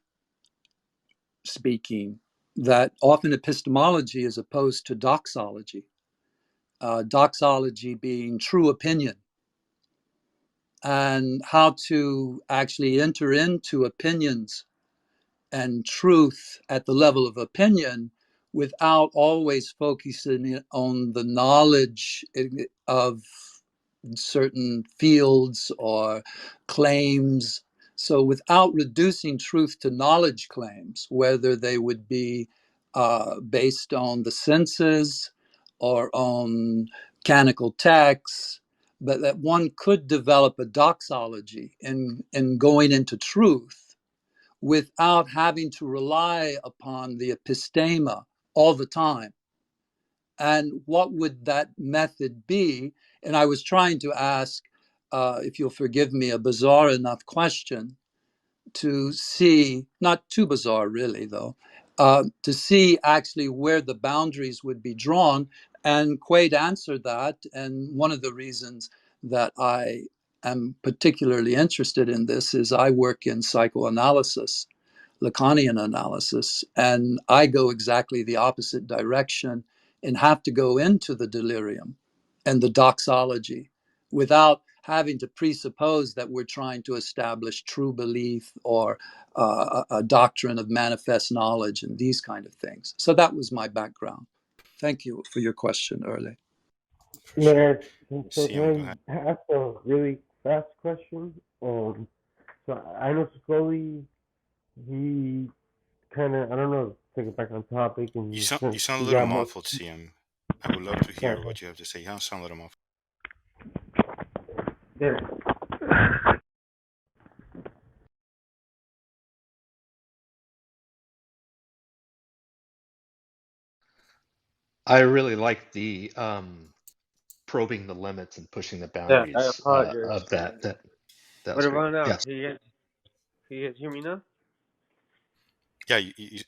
speaking, that often epistemology is opposed to doxology, doxology being true opinion, and how to actually enter into opinions and truth at the level of opinion without always focusing on the knowledge of certain fields or claims. So, without reducing truth to knowledge claims, whether they would be based on the senses or on canonical texts, but that one could develop a doxology in going into truth without having to rely upon the epistema all the time. And what would that method be? And I was trying to ask, if you'll forgive me, a bizarre enough question to see, not too bizarre really though, to see actually where the boundaries would be drawn. And Quayd answered that. And one of the reasons that I am particularly interested in this is I work in psychoanalysis, Lacanian analysis, and I go exactly the opposite direction and have to go into the delirium and the doxology without having to presuppose that we're trying to establish true belief or a doctrine of manifest knowledge and these kind of things. So that was my background. Thank you for your question, Early. For sure. Yeah, so CM, go ahead. can I ask a really fast question? So I know Scully, he kind of, I don't know, take it back on topic, You and sound a he little got more. muffled, CM. I would love to Sorry, hear what you have to say. You sound a little muffled. there. I really like the probing the limits and pushing the Yeah, I boundaries apologize. of that. That What was great. about now? Yes. Can you guys hear me now? Yeah,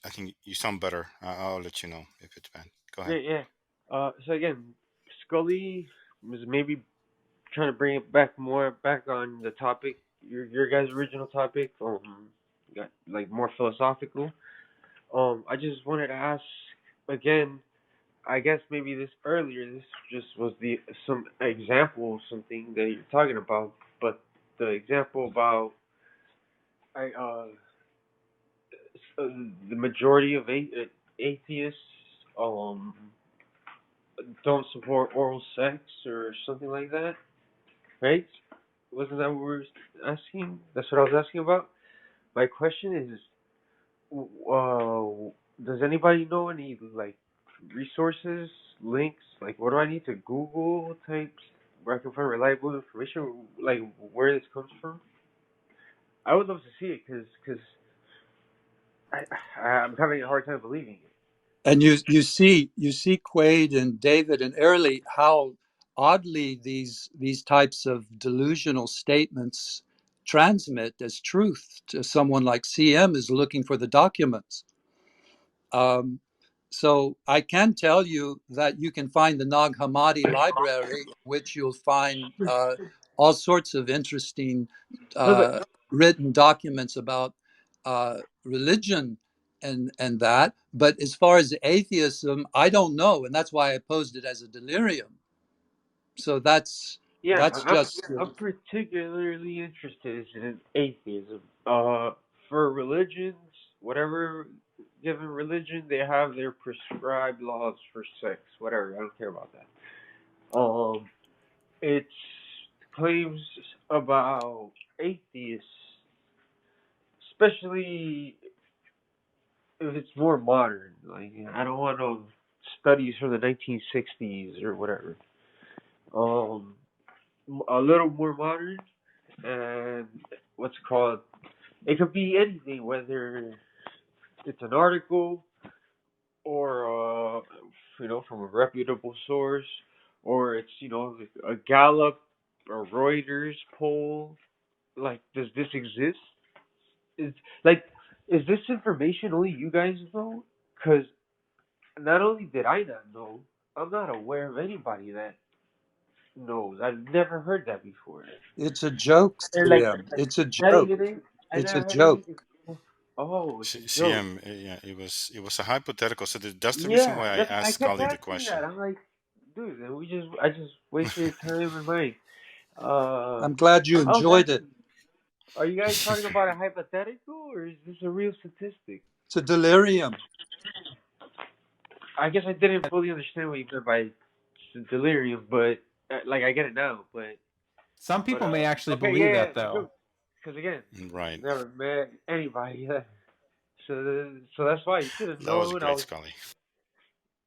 I think you sound better. I'll let you know if it's bad. Go Yeah, ahead. yeah. So again, Scully was maybe trying to bring it back on the topic, your guys' original topic, got like more philosophical. I just wanted to ask again. I guess maybe this just was some example of something that you're talking about, but the example about I the majority of atheists um don't support oral sex or something like that, right? Wasn't that what we were asking? That's what I was asking about. My question is, does anybody know any like resources, links? Like, what do I need to Google type where I can find reliable information? Like, where this comes from? I would love to see it because I'm having a hard time believing it. And you see Quaid and David and Early how oddly these types of delusional statements transmit as truth to someone like CM is looking for the documents. Um, so I can tell you that you can find the Nag Hammadi library, which you'll find all sorts of interesting No, but written documents about religion and that. But as far as atheism, I don't know, and that's why I posed it as a delirium. So that's yeah, that's just I'm particularly interested in atheism. For religions, whatever given religion, they have their prescribed laws for sex. Whatever, I don't care about that. It's claims about atheists, especially if it's more modern. Like, I don't want no studies from the 1960s or whatever. Um, a little more modern, and what's it called? It could be anything, whether it's an article or from a reputable source, or it's a Gallup or Reuters poll. Like, does this exist? Is like, is this information only you guys know? Because not only did I not know, I'm not aware of anybody that knows. I've never heard that before. it's a joke, And like, CM. It's a not joke. even It's a I didn't joke. even. Oh, it's a joke. CM, yeah, it was a hypothetical. So that's the reason Yeah, why I I asked kept Scully the asking that. question. I'm like, dude, I just wasted your time and mine. I'm glad you I was enjoyed it. asking, are you guys talking about a hypothetical or is this a real statistic? It's a delirium. I guess I didn't fully understand what you meant by delirium, but like I get it now. But Some people may actually okay, believe yeah, that though. because again, Right. never met anybody. So that's why you should have That was known. great, Scully.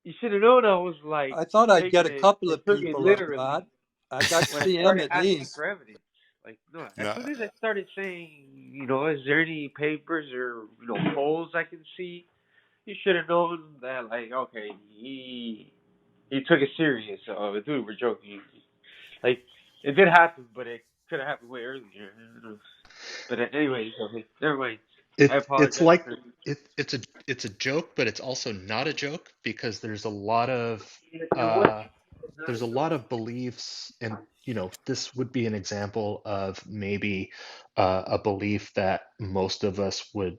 You should have known I was like I thought I'd taking get a couple it of took it people on literally that. I got when I CM started at asking least. for evidence. Like no, as No, soon as I started saying, is there any papers or polls I can see, you should have known that like okay, he took it serious. So dude, we're joking. Like it did happen, but it could have happened way earlier. But anyways, okay, never mind. I It's apologize like for. it's a joke, but it's also not a joke because there's a lot of And what? beliefs, and this would be an example of maybe a belief that most of us would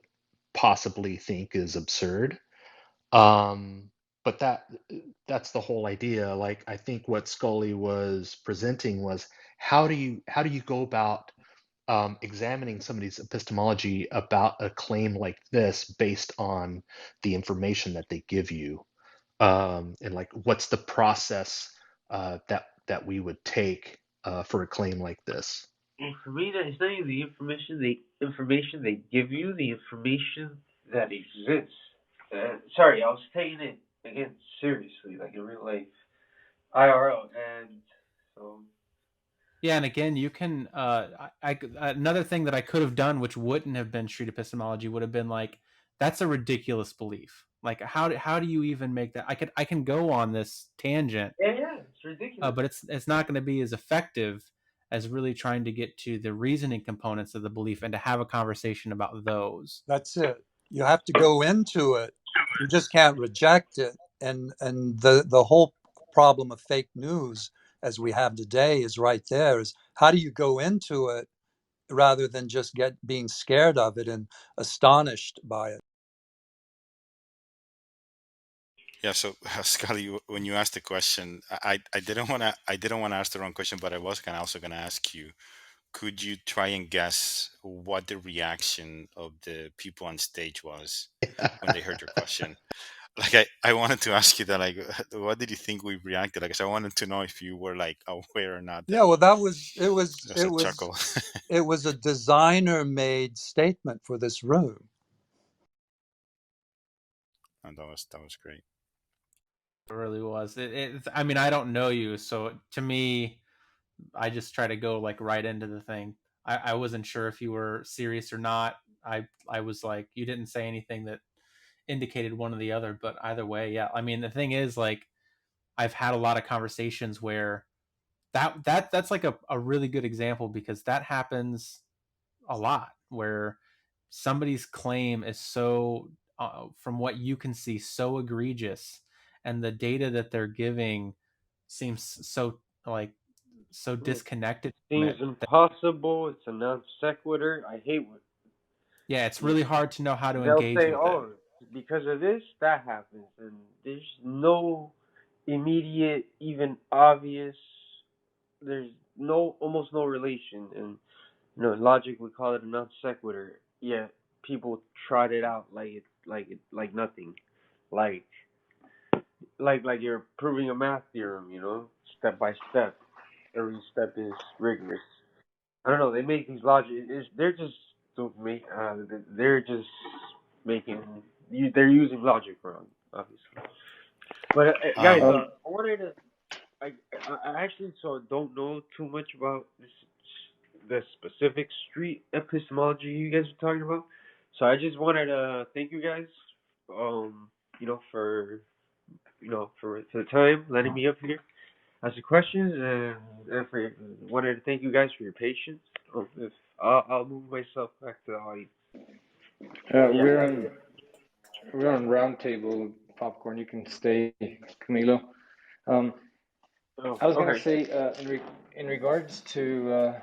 possibly think is absurd. But that's the whole idea. Like I think what Scully was presenting was how do you go about examining somebody's epistemology about a claim like this based on the information that they give you, and like what's the process that we would take for a claim like this. And for me, it's not even the information they give you, the information that exists. Sorry, I was taking it again seriously, like in real life, IRL, and so Yeah, and again, you can. Another thing that I could have done, which wouldn't have been street epistemology, would have been like, that's a ridiculous belief. Like, how do you even make that? I can go on this tangent, yeah, it's ridiculous. but it's not going to be as effective as really trying to get to the reasoning components of the belief and to have a conversation about those. That's it. You have to go into it. You just can't reject it. And the whole problem of fake news as we have today is right there. Is how do you go into it rather than just being scared of it and astonished by it? yeah. So Scully, when you asked the question, I didn't want to ask the wrong question, but I was also gonna ask you. Could you try and guess what the reaction of the people on stage was when they heard your question? Like I wanted to ask you that, like, what did you think we reacted? Like, 'cause I wanted to know if you were like aware or not Yeah, that well, that was it. there's a chuckle. It was a designer-made statement for this room. And that was great. It really was. I mean, I don't know you, so to me, I just try to go like right into the thing. I wasn't sure if you were serious or not. I was like, you didn't say anything that indicated one or the other, but either way, yeah. I mean, the thing is, like, I've had a lot of conversations where that's like a really good example because that happens a lot where somebody's claim is so from what you can see so egregious and the data that they're giving seems so like so disconnected from seems it impossible. It's a non sequitur. I hate when yeah, it's really hard to know how to they'll engage say, with it. "Oh, because of this, that happens," and there's no immediate, even obvious. There's almost no relation, and in logic we call it a non sequitur. Yet people trot it out like nothing, like like you're proving a math theorem, step by step. Every step is rigorous. I don't know. They make these logic. They're just they're just making. They're using logic wrong, obviously. But guys, Um, I wanted to. I actually don't know too much about the specific street epistemology you guys are talking about. So I just wanted to thank you guys, for for the time letting me up here ask the questions, and wanted to thank you guys for your patience. If I'll move myself back to the audience. We're on round table popcorn. You can stay, Camilo. I was gonna Okay. say in regards to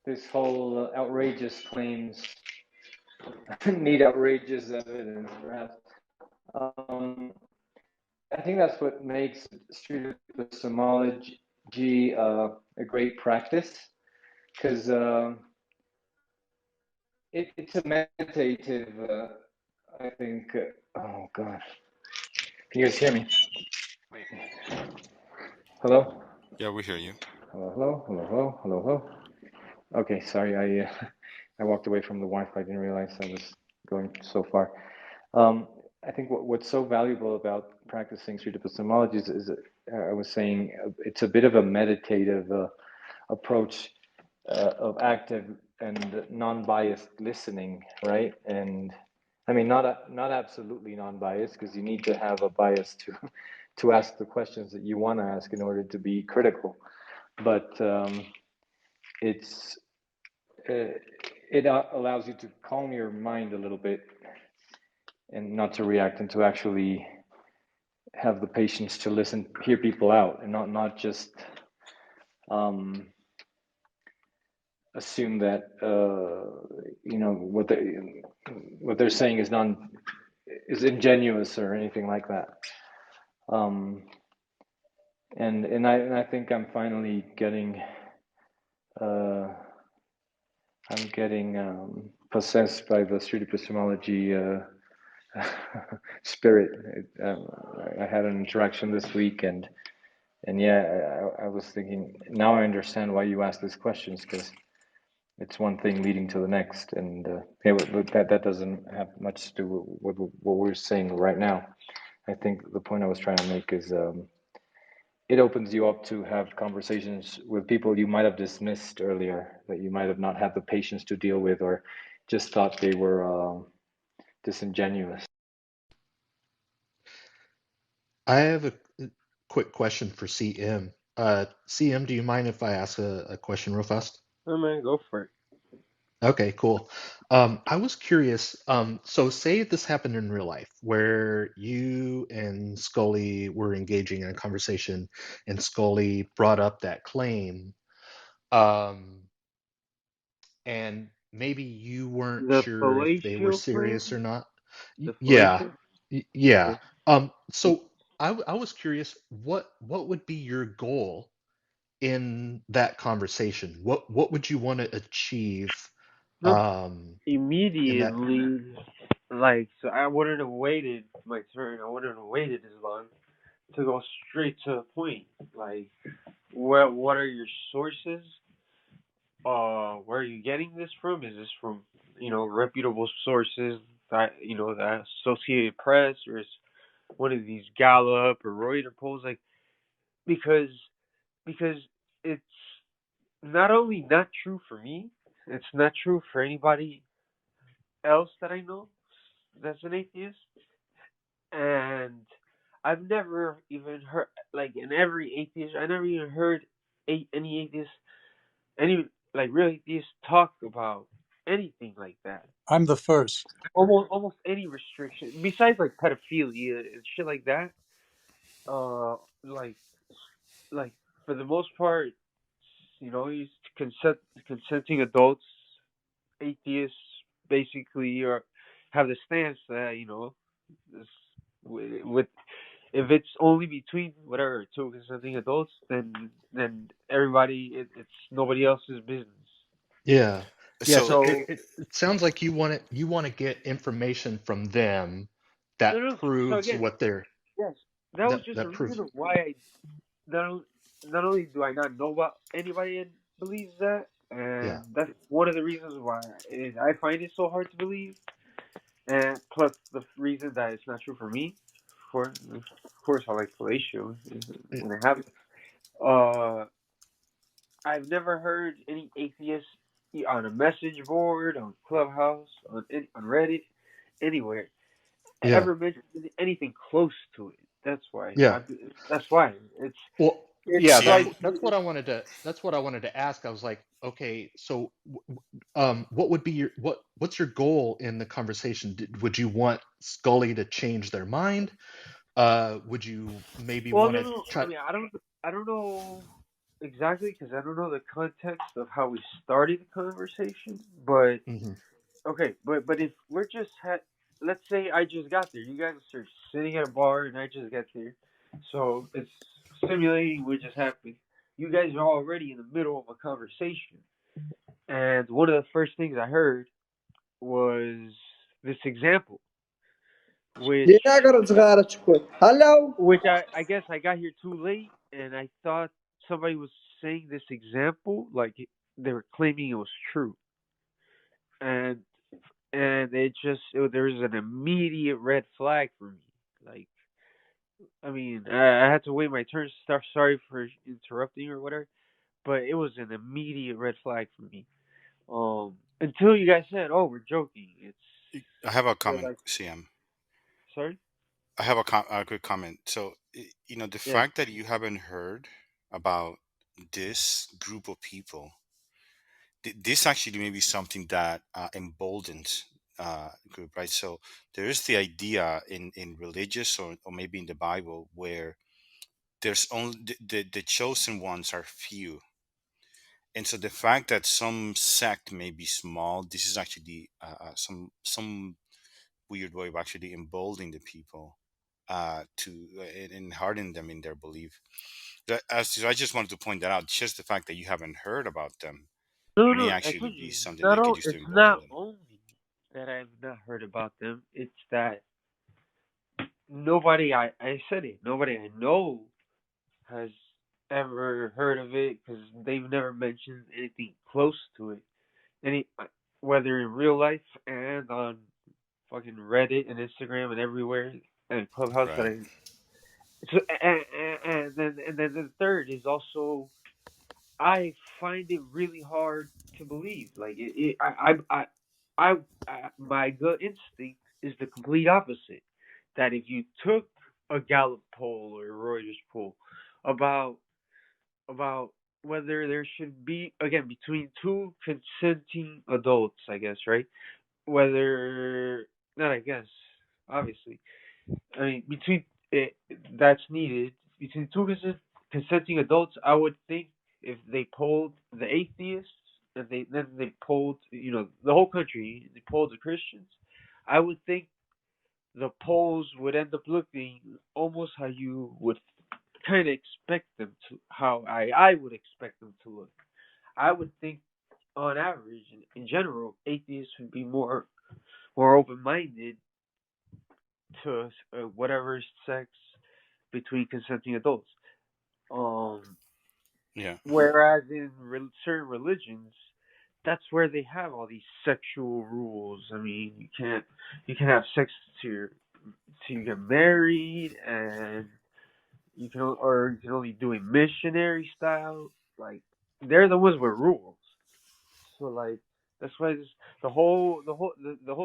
this whole outrageous claims need outrageous evidence, perhaps. I think that's what makes street epistemology a great practice, because it's a meditative. I think. Oh God, can you guys hear me? Wait. Hello. Yeah, we hear you. Hello. Hello. Hello. Hello. Hello. Hello. Okay, sorry. I I walked away from the Wi-Fi. I didn't realize I was going so far. I think what's so valuable about practicing street epistemology is I was saying it's a bit of a meditative approach of active and non-biased listening, right? And I mean, not absolutely non-biased, because you need to have a bias to ask the questions that you want to ask in order to be critical. But it's it allows you to calm your mind a little bit and not to react, and to actually have the patience to listen, hear people out, and not just assume that you know what they're saying is ingenuous or anything like that. And I think I'm finally getting possessed by the street epistemology spirit. I had an interaction this week, and yeah, I was thinking, now I understand why you asked these questions, because it's one thing leading to the next, and that doesn't have much to do with what we're saying right now. I think the point I was trying to make is it opens you up to have conversations with people you might have dismissed earlier, that you might have not had the patience to deal with, or just thought they were disingenuous. I have a quick question for CM. CM, do you mind if I ask a question real fast? Oh man, go for it. Okay, cool. I was curious. So say this happened in real life, where you and Scully were engaging in a conversation, and Scully brought up that claim, um, and maybe you weren't The sure if they were fellatio serious or claim? not. The Yeah, fellatio? yeah. Okay. So I was curious, what would be your goal in that conversation? What would you want to achieve No, in that? immediately, like, so I wouldn't have waited my turn. I wouldn't have waited as long to go straight to the point. Like, what are your sources? Where are you getting this from? Is this from, reputable sources, that, the Associated Press, or is one of these Gallup or Reuters polls? Like, because because it's not only not true for me, it's not true for anybody else that I know that's an atheist. And I've never even heard, like, in every atheist, I never even heard any atheist, any, like, real atheists talk about anything like that. I'm the first. Almost any restriction besides like pedophilia and shit like that. Like for the most part, these consenting adults, atheists, basically, or have the stance that this, with if it's only between whatever two consenting adults, then everybody, it's nobody else's business. Yeah. Yeah, So so So it sounds like you want to get information from them that no. So proves again, what they're yes, that was just a that proves. reason of why I not only do I not know about anybody that believes that, Yeah. and that's one of the reasons why I find it so hard to believe, and plus the reason that it's not true for me. Of course, I like fellatio when I have it. I've never heard any atheists on a message board, on Clubhouse, on Reddit, anywhere Yeah. ever mention anything close to it. That's why. Yeah. That's why it's Well, it's yeah, like that's what I wanted to ask. I was like, okay, so what would be what's your goal in the conversation? Would you want Scully to change their mind? Would you maybe well, want no, to no. I try? mean, I don't know exactly, because I don't know the context of how we started the conversation, but Mhm. Okay, but if we're just let's say I just got there. You guys are sitting at a bar, and I just got there. So it's simulating what just happened. You guys are already in the middle of a conversation, and one of the first things I heard was this example, which Hello. I guess I got here too late, and I thought somebody was saying this example like they were claiming it was true, and there was an immediate red flag for me. Like, I mean, I had to wait my turn. Sorry for interrupting or whatever, but it was an immediate red flag for me. Until you guys said, "Oh, we're joking." I have a But comment, like, CM. sorry. I have a quick comment. So, the Yeah. fact that you haven't heard about this group of people, this actually may be something that emboldens group, right? So there is the idea in religious or maybe in the Bible where there's only the chosen ones are few, and so the fact that some sect may be small, this is actually some weird way of actually emboldening the people to and harden them in their belief. I just wanted to point that out. Just the fact that you haven't heard about them No, may no. I actually told be you, something they could use to it's embolden not them. only that I've not heard about them. It's that I said it. Nobody I know has ever heard of it because they've never mentioned anything close to it. Whether in real life and on fucking Reddit and Instagram and everywhere and Clubhouse that Right. I. So and then the third is also I find it really hard to believe. Like my gut instinct is the complete opposite. That if you took a Gallup poll or a Reuters poll about about whether there should be again between two consenting adults, I guess, right? Whether not, I guess, obviously, I mean between it, that's needed between two consenting adults. I would think if they polled the atheists and they polled the whole country, they polled the Christians, I would think the polls would end up looking almost how you would kind of expect them to, how I would expect them to look. I would think, on average, in general, atheists would be more open minded to whatever sex between consenting adults. Um, Yeah. Whereas in certain religions, that's where they have all these sexual rules. I mean, you can have sex to you get married, and you can only do it missionary style. Like, they're the ones with rules. So like that's why the whole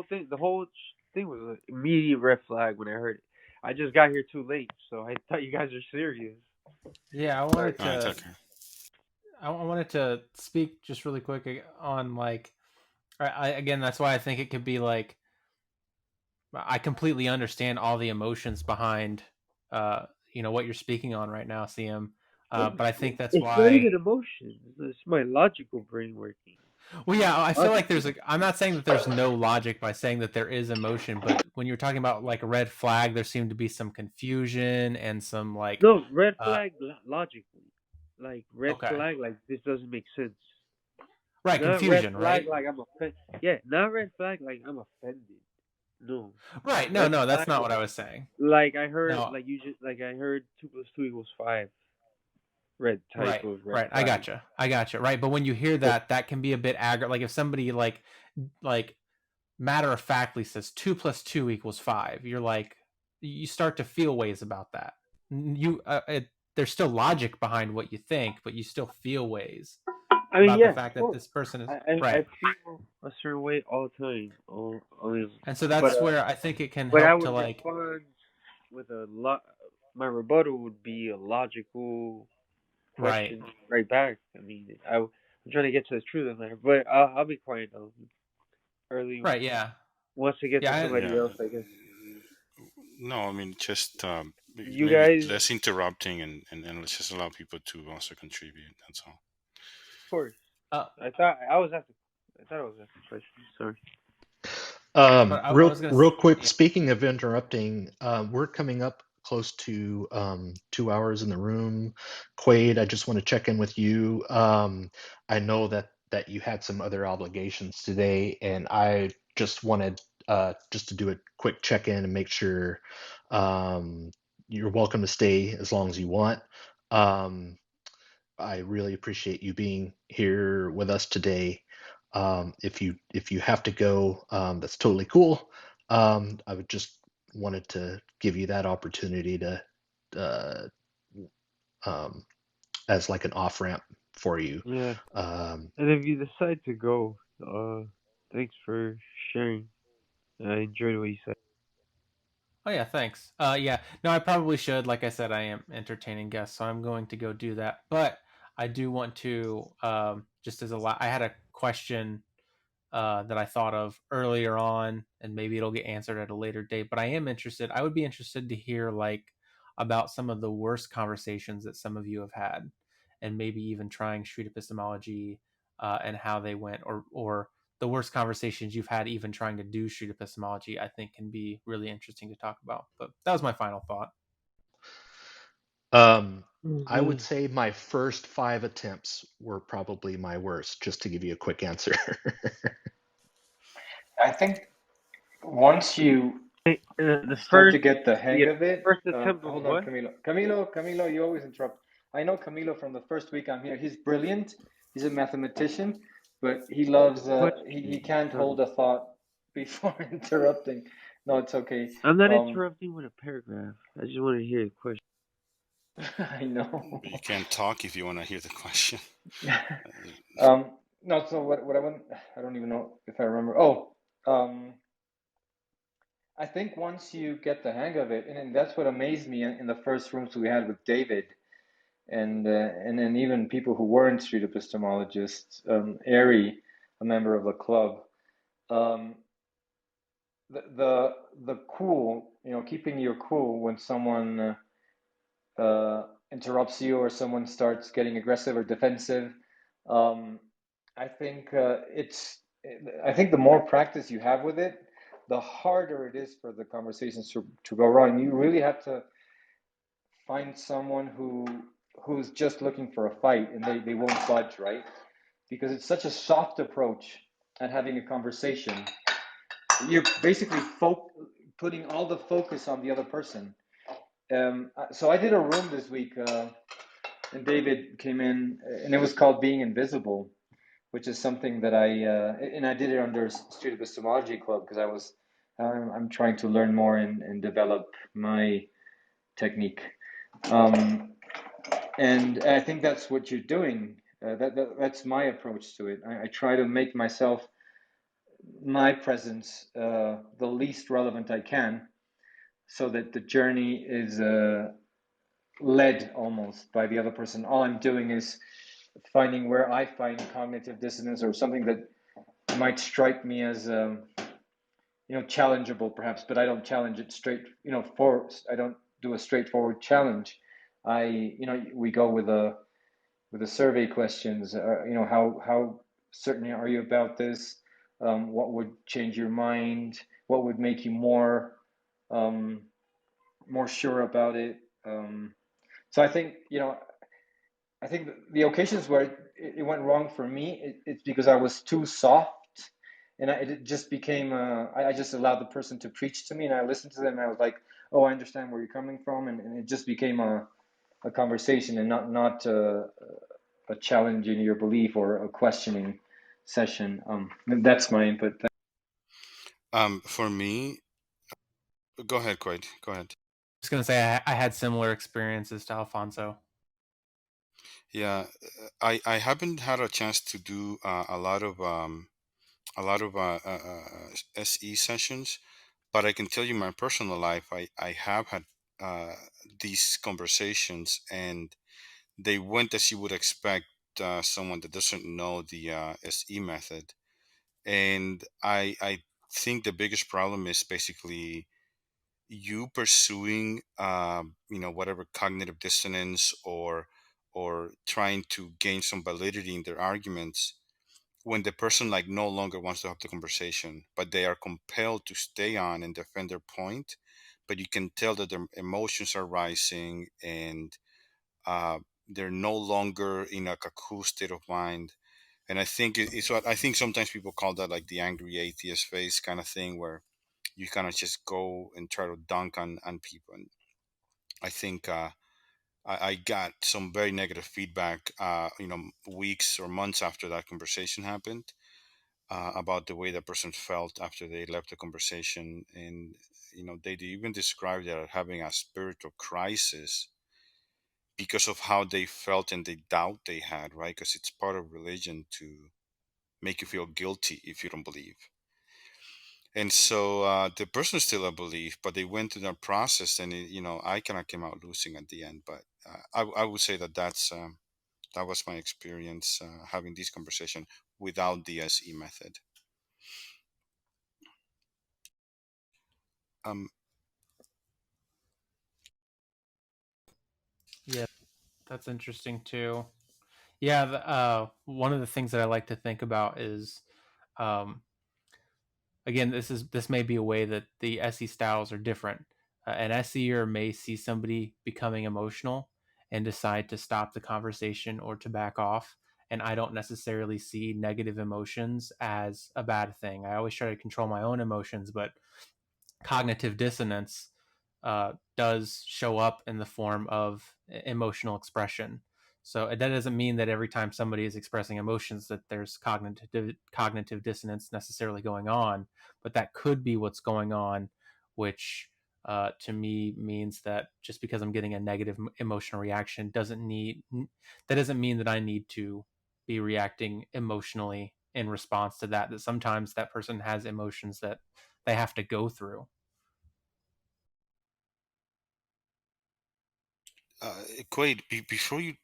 thing was an immediate red flag when I heard it. I just got here too late, so I thought you guys are serious. Yeah, But All right, Tucker. I wanted to speak just really quick on like again, that's why I think it could be like I completely understand all the emotions behind what you're speaking on right now, CM. But I think that's it's not why. even emotions. It's my logical brain working. Well, yeah, I feel like Logical. there's like I'm not saying that there's no logic by saying that there is emotion, but when you're talking about like a red flag, there seemed to be some confusion and some like No, red uh flag logically. Like red okay. flag, like this doesn't make sense. Right, Not red confusion, flag right? like I'm offended. Yeah, not red flag like I'm offended. No, Right. No, red no, that's flag not what I was saying. like I heard No, like I heard 2 + 2 = 5. Red type right, of red right. flag. I gotcha. Right, but when you hear that, that can be a bit aggro. Like if somebody like matter of factly says 2 + 2 = 5, you're like you start to feel ways about that. There's still logic behind what you think, but you still feel ways I mean, about the yeah, fact of that course. this person is I right. feel a certain way all the time. Always. And so But that's where I think it can I help to would like respond with a lot. My rebuttal would be a logical right. question right back. I mean, I'm trying to get to the truth of the matter, but I'll be quiet though. Early, Right, yeah. once I get to Yeah, somebody Yeah. else, I guess. No, I mean just You maybe guys, less interrupting and let's just allow people to also contribute. That's all. of course. uh, I thought I was asking questions. Sorry. But I Real, was gonna, real quick. yeah. Speaking of interrupting, we're coming up close to 2 hours in the room. Quaid, I just want to check in with you. I know that you had some other obligations today, and I just wanted just to do a quick check in and make sure you're welcome to stay as long as you want. I really appreciate you being here with us today. If you have to go, that's totally cool. I would just wanted to give you that opportunity to uh, um, as like an off ramp for you. Yeah. Um, And if you decide to go, thanks for sharing. I enjoyed what you said. Oh yeah, thanks. Yeah, no, I probably should. Like I said, I am entertaining guests, so I'm going to go do that. But I do want to, just as I had a question that I thought of earlier on, and maybe it'll get answered at a later date. But I am interested. I would be interested to hear like about some of the worst conversations that some of you have had, and maybe even trying street epistemology and how they went, or the worst conversations you've had even trying to do street epistemology. I think can be really interesting to talk about. But that was my final thought. I would say my first 5 attempts were probably my worst, just to give you a quick answer. I think once you The start to first, get the hang yeah, of it, first attempt was hold on, what? Camilo, you always interrupt. I know Camilo from the first week I'm here. He's brilliant. He's a mathematician, but he loves, he can't hold a thought before interrupting. No, it's okay. I'm not interrupting with a paragraph. I just want to hear the question. I know. You can't talk if you want to hear the question. No, so what I want, I don't even know if I remember. Oh, I think once you get the hang of it, and that's what amazed me in the first rooms we had with David, and then even people who weren't street epistemologists, Ari, a member of the club, um, the cool, keeping your cool when someone interrupts you or someone starts getting aggressive or defensive. I think I think the more practice you have with it, the harder it is for the conversations to go wrong. You really have to find someone who's just looking for a fight and they won't budge, right? Because it's such a soft approach at having a conversation. You're basically putting all the focus on the other person. So I did a room this week, and David came in, and it was called Being Invisible, which is something that I did it under Street Epistemology Club because I'm trying to learn more and develop my technique. And I think that's what you're doing. That's my approach to it. I try to make my presence the least relevant I can, so that the journey is led almost by the other person. All I'm doing is finding where I find cognitive dissonance or something that might strike me as challengeable perhaps, but I don't challenge it straight, forward. I don't do a straightforward challenge. We go with the survey questions. How certain are you about this? What would change your mind? What would make you more sure about it? So I think the occasions where it went wrong for me, it's because I was too soft, and it just became I just allowed the person to preach to me, and I listened to them, and I was like, oh, I understand where you're coming from, and it just became a conversation and not a challenge in your belief or a questioning session. That's my input. For me, go ahead, Quaid. Go ahead. I was gonna say I had similar experiences to Alfonso. Yeah, I haven't had a chance to do a lot of SE sessions, but I can tell you my personal life. I have had these conversations, and they went as you would expect someone that doesn't know the SE method. And I think the biggest problem is basically you pursuing whatever cognitive dissonance or trying to gain some validity in their arguments when the person like no longer wants to have the conversation, but they are compelled to stay on and defend their point, but you can tell that their emotions are rising and uh, they're no longer in a cool state of mind. And I think it's what I think sometimes people call that like the angry atheist phase kind of thing, where you kind of just go and try to dunk on people. And I think I got some very negative feedback, weeks or months after that conversation happened, about the way that person felt after they left the conversation. And, they even described it as having a spiritual crisis because of how they felt and the doubt they had, right? Because it's part of religion to make you feel guilty if you don't believe. And so the person still a belief, but they went through that process, and I kind of came out losing at the end. But I would say that was my experience having this conversation without the SE method. Yeah, that's interesting too. Yeah, one of the things that I like to think about is, um, again, this may be a way that the SE styles are different. An SEer may see somebody becoming emotional and decide to stop the conversation or to back off. And I don't necessarily see negative emotions as a bad thing. I always try to control my own emotions, but cognitive dissonance does show up in the form of emotional expression. So that doesn't mean that every time somebody is expressing emotions that there's cognitive dissonance necessarily going on, but that could be what's going on, which to me means that just because I'm getting a negative emotional reaction doesn't mean that I need to be reacting emotionally in response to that. That sometimes that person has emotions that they have to go through. Quaid, before you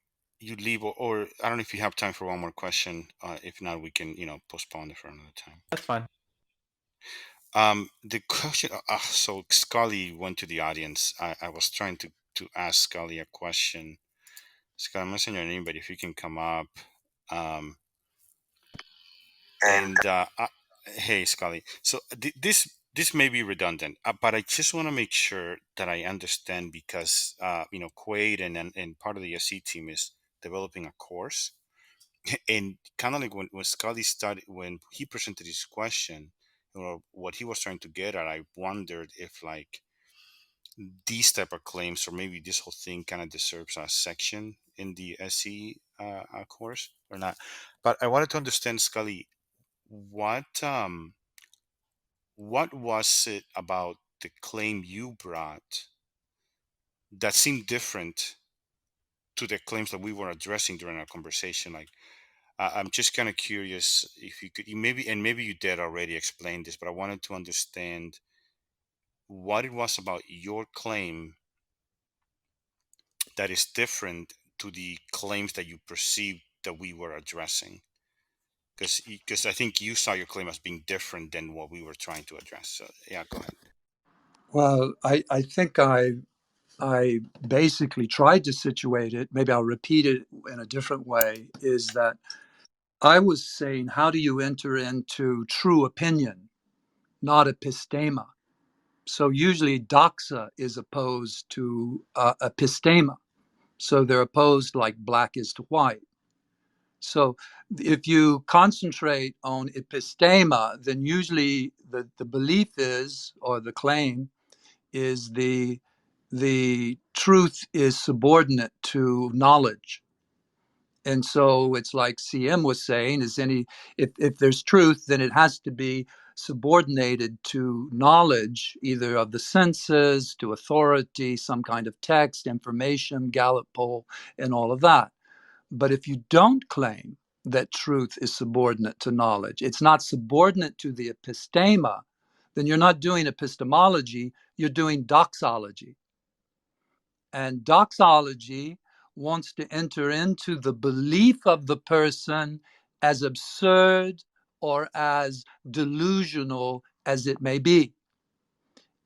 leave, or I don't know if you have time for one more question. If not, we can postpone it for another time. That's fine. The question. So Scully went to the audience. I was trying to ask Scully a question. Scully, I'm not saying your name, but if you can come up. And hey, Scully. So this may be redundant, but I just want to make sure that I understand, because Quaid and part of the SE team is developing a course, and kind of like when Scully started, when he presented his question, what he was trying to get at, I wondered if like these type of claims, or maybe this whole thing kind of deserves a section in the SE course or not. But I wanted to understand, Scully, what was it about the claim you brought that seemed different to the claims that we were addressing during our conversation? Like, I'm just kind of curious if you could, maybe you did already explain this, but I wanted to understand what it was about your claim that is different to the claims that you perceived that we were addressing. Because I think you saw your claim as being different than what we were trying to address. So yeah, go ahead. Well, I think I basically tried to situate it. Maybe I'll repeat it in a different way. Is that I was saying, how do you enter into true opinion, not epistema? So usually doxa is opposed to epistema. So they're opposed like black is to white. So if you concentrate on epistema, then usually the belief is, or the claim is, the truth is subordinate to knowledge. And so it's like CM was saying, if there's truth, then it has to be subordinated to knowledge, either of the senses, to authority, some kind of text, information, Gallup poll, and all of that. But if you don't claim that truth is subordinate to knowledge, it's not subordinate to the epistema, then you're not doing epistemology, you're doing doxology. And doxology wants to enter into the belief of the person, as absurd or as delusional as it may be.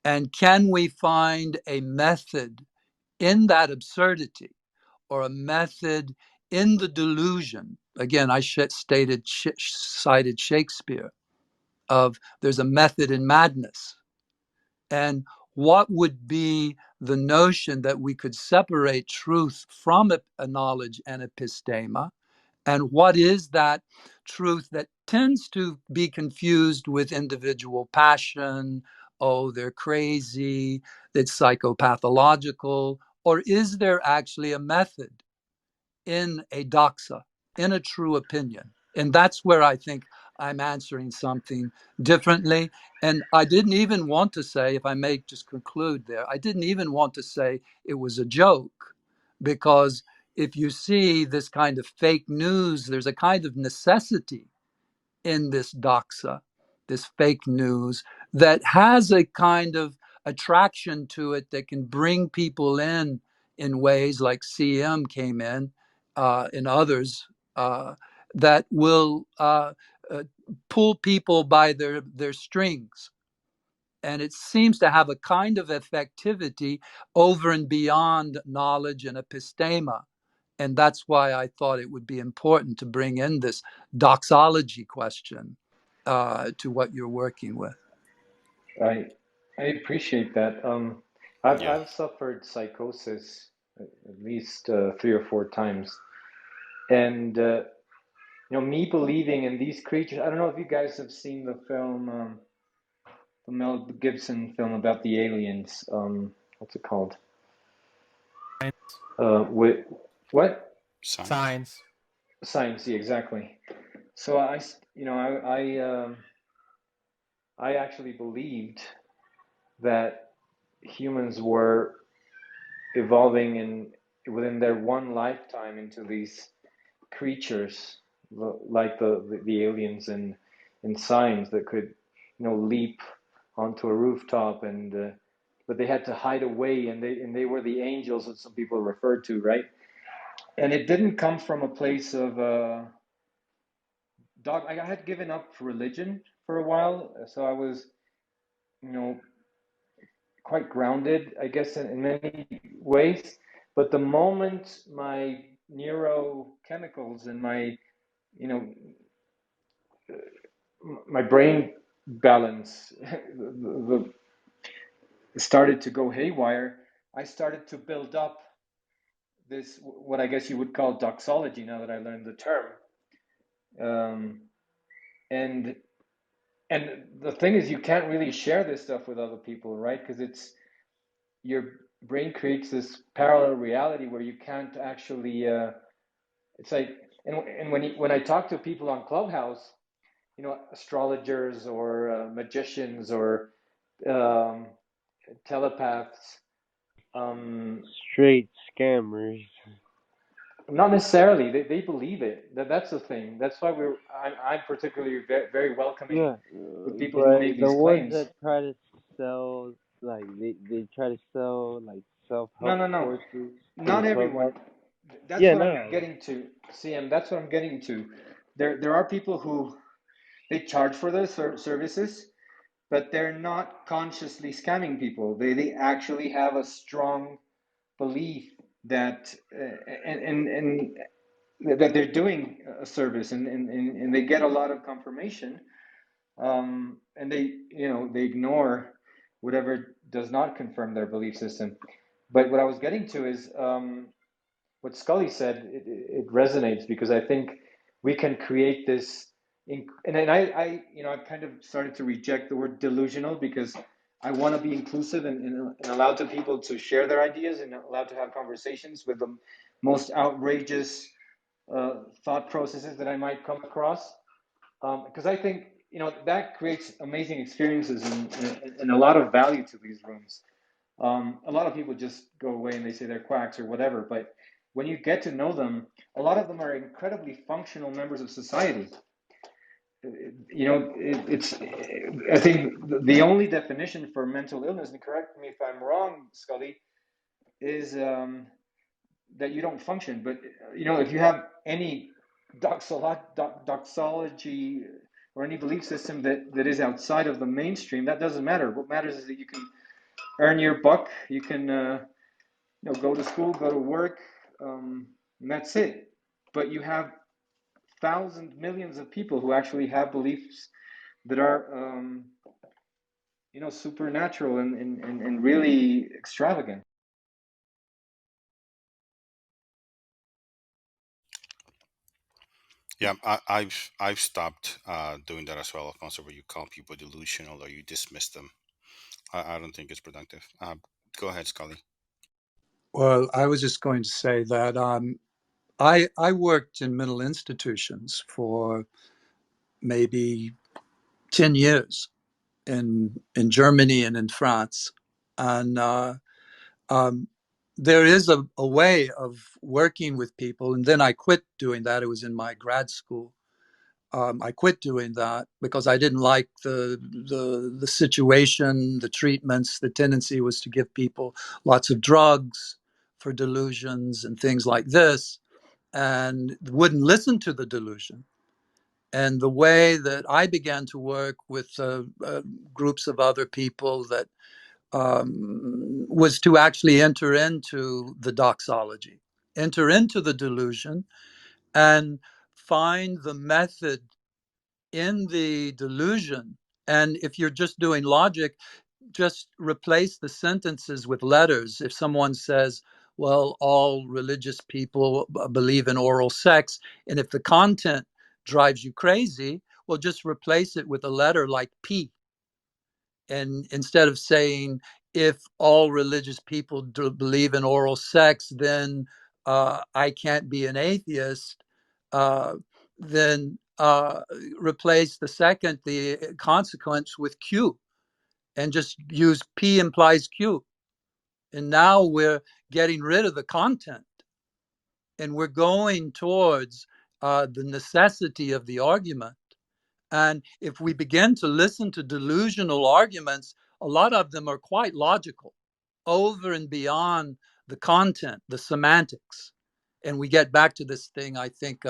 And can we find a method in that absurdity, or a method in the delusion. Again, I cited Shakespeare of there's a method in madness. And what would be the notion that we could separate truth from a knowledge and epistema? And what is that truth that tends to be confused with individual passion? Oh, they're crazy, it's psychopathological. Or is there actually a method in a doxa, in a true opinion? And that's where I think I'm answering something differently. And I didn't even want to say, if I may just conclude there, I didn't even want to say it was a joke, because if you see this kind of fake news, there's a kind of necessity in this doxa, this fake news, that has a kind of attraction to it that can bring people in ways like CM came in others, that will pull people by their strings. And it seems to have a kind of effectivity over and beyond knowledge and epistema. And that's why I thought it would be important to bring in this doxology question to what you're working with. I appreciate that. I've Yeah. I've suffered psychosis at least 3 or 4 times, and me believing in these creatures. I don't know if you guys have seen the film, the Mel Gibson film about the aliens. What's it called? With what? Signs. Science, yeah, exactly. So I actually believed that humans were evolving within their one lifetime into these creatures like the aliens in Signs that could leap onto a rooftop, and but they had to hide away, and they were the angels that some people referred to, right? And it didn't come from a place of I had given up religion for a while, so I was quite grounded, I guess, in many ways. But the moment my neurochemicals and you know, my brain balance started to go haywire, I started to build up this, what I guess you would call doxology, now that I learned the term. And the thing is, you can't really share this stuff with other people, right? Because your brain creates this parallel reality where you can't actually. It's like, and when I talk to people on Clubhouse, astrologers or magicians or um, telepaths, Straight scammers. not necessarily. They believe it. That's the thing. That's why I'm particularly very, very welcoming Yeah, with people who but make the these ones claims. that try to sell, like they try to sell like No, self-help no, no. courses through Not everyone. Clubhouse. That's Yeah, what I'm no. getting to, CM. That's what I'm getting to. There are people who they charge for their services, but they're not consciously scamming people. They actually have a strong belief that and that they're doing a service, and they get a lot of confirmation, and they ignore whatever does not confirm their belief system. But what I was getting to is what Scully said. It resonates, because I think we can create this. And then I've kind of started to reject the word delusional, because I want to be inclusive and allow to people to share their ideas and allow to have conversations with the most outrageous thought processes that I might come across. Because I think that creates amazing experiences and a lot of value to these rooms. A lot of people just go away and they say they're quacks or whatever, but when you get to know them, a lot of them are incredibly functional members of society. It's I think the only definition for mental illness, and correct me if I'm wrong, Scully, is that you don't function. But if you have any doxology or any belief system that is outside of the mainstream, that doesn't matter. What matters is that you can earn your buck, you can go to school, go to work, and that's it. but you have thousands, millions of people who actually have beliefs that are, supernatural and really extravagant. Yeah, I've stopped doing that as well, Alfonso, where you call people delusional or you dismiss them. I don't think it's productive. Go ahead, Scully. Well, I was just going to say that I worked in mental institutions for maybe 10 years in Germany and in France, and um, there is a way of working with people. And then I quit doing that. It was in my grad school. I quit doing that because I didn't like the situation, the treatments. The tendency was to give people lots of drugs for delusions and things like this, and wouldn't listen to the delusion. And the way that I began to work with groups of other people that was to actually enter into the doxology, enter into the delusion, and find the method in the delusion. And if you're just doing logic, just replace the sentences with letters. If someone says, well, all religious people believe in oral sex, and if the content drives you crazy, well, just replace it with a letter like P. And instead of saying, if all religious people believe in oral sex, then I can't be an atheist, then replace the consequence with Q, and just use P implies Q. And now we're getting rid of the content, and we're going towards the necessity of the argument. And if we begin to listen to delusional arguments, a lot of them are quite logical, over and beyond the content, the semantics. And we get back to this thing, I think,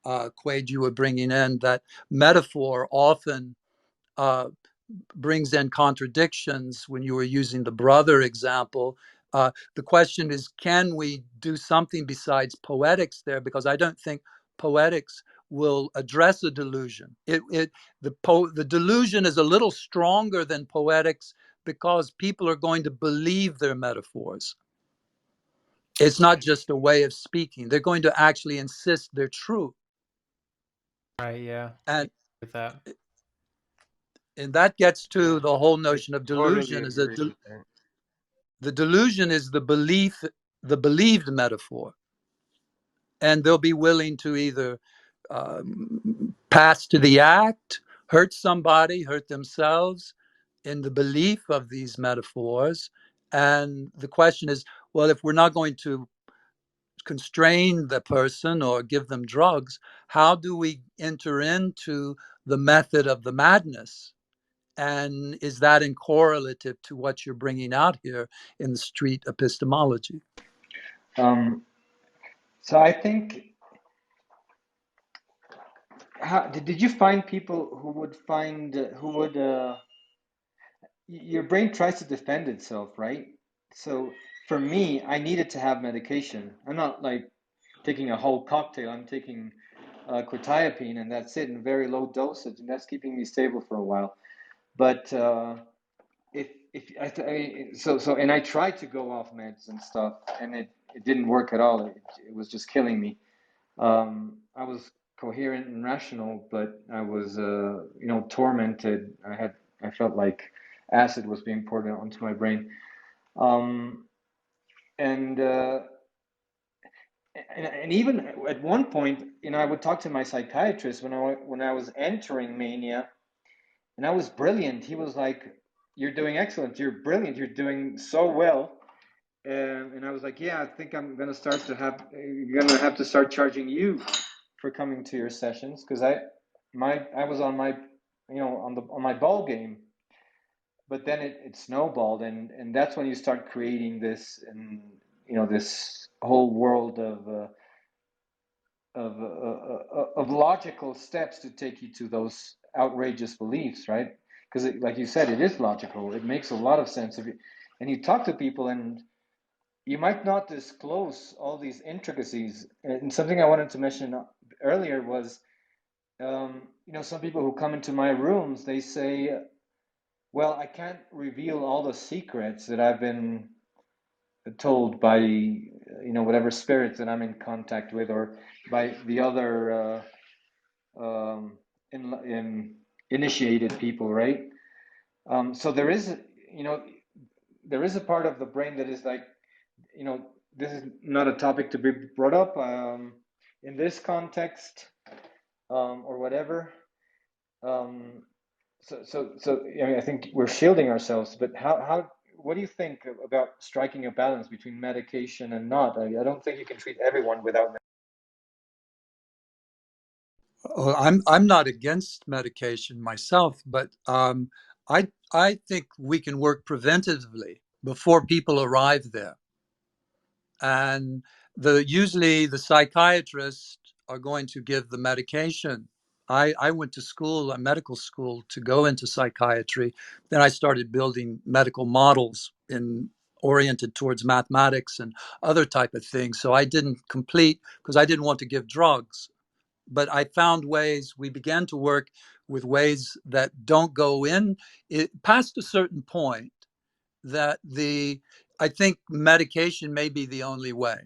Quayd, you were bringing in, that metaphor often brings in contradictions. When you were using the brother example, the question is, can we do something besides poetics there? Because I don't think poetics will address a delusion. The delusion is a little stronger than poetics because people are going to believe their metaphors. It's not just a way of speaking. They're going to actually insist they're true. Right, yeah. And With that. and that gets to the whole notion of Totally delusion. agree with that. The delusion is the believed metaphor, and they'll be willing to either pass to the act, hurt somebody, hurt themselves in the belief of these metaphors. And the question is, well, if we're not going to constrain the person or give them drugs, how do we enter into the method of the madness? And is that in correlative to what you're bringing out here in the street epistemology? So I think, did you find people who would your brain tries to defend itself, right? So for me, I needed to have medication. I'm not like taking a whole cocktail. I'm taking quetiapine, and that's it in very low dosage, and that's keeping me stable for a while. But and I tried to go off meds and stuff, and it didn't work at all. It was just killing me. I was coherent and rational, but I was tormented. I felt like acid was being poured onto my brain. And even at one point, I would talk to my psychiatrist when I was entering mania, and I was brilliant. He was like, "You're doing excellent. You're brilliant. You're doing so well." And I was like, "Yeah, I think I'm gonna have to start charging you for coming to your sessions, because I was on my on my ball game." But then it snowballed, and that's when you start creating this, and this whole world of logical steps to take you to those outrageous beliefs, right? Because like you said, it is logical. It makes a lot of sense. And you talk to people, and you might not disclose all these intricacies. And something I wanted to mention earlier was, some people who come into my rooms, they say, well, I can't reveal all the secrets that I've been told by, whatever spirits that I'm in contact with, or by the other initiated people, right? So there is, there is a part of the brain that is like, this is not a topic to be brought up in this context, or whatever. So I think we're shielding ourselves. But what do you think about striking a balance between medication and not? I don't think you can treat everyone without. Oh, I'm not against medication myself, but I think we can work preventatively before people arrive there. And usually the psychiatrists are going to give the medication. I went to school, a medical school, to go into psychiatry. Then I started building medical models oriented towards mathematics and other type of things. So I didn't complete because I didn't want to give drugs. But I found ways, we began to work with ways that don't go in past a certain point, that I think medication may be the only way.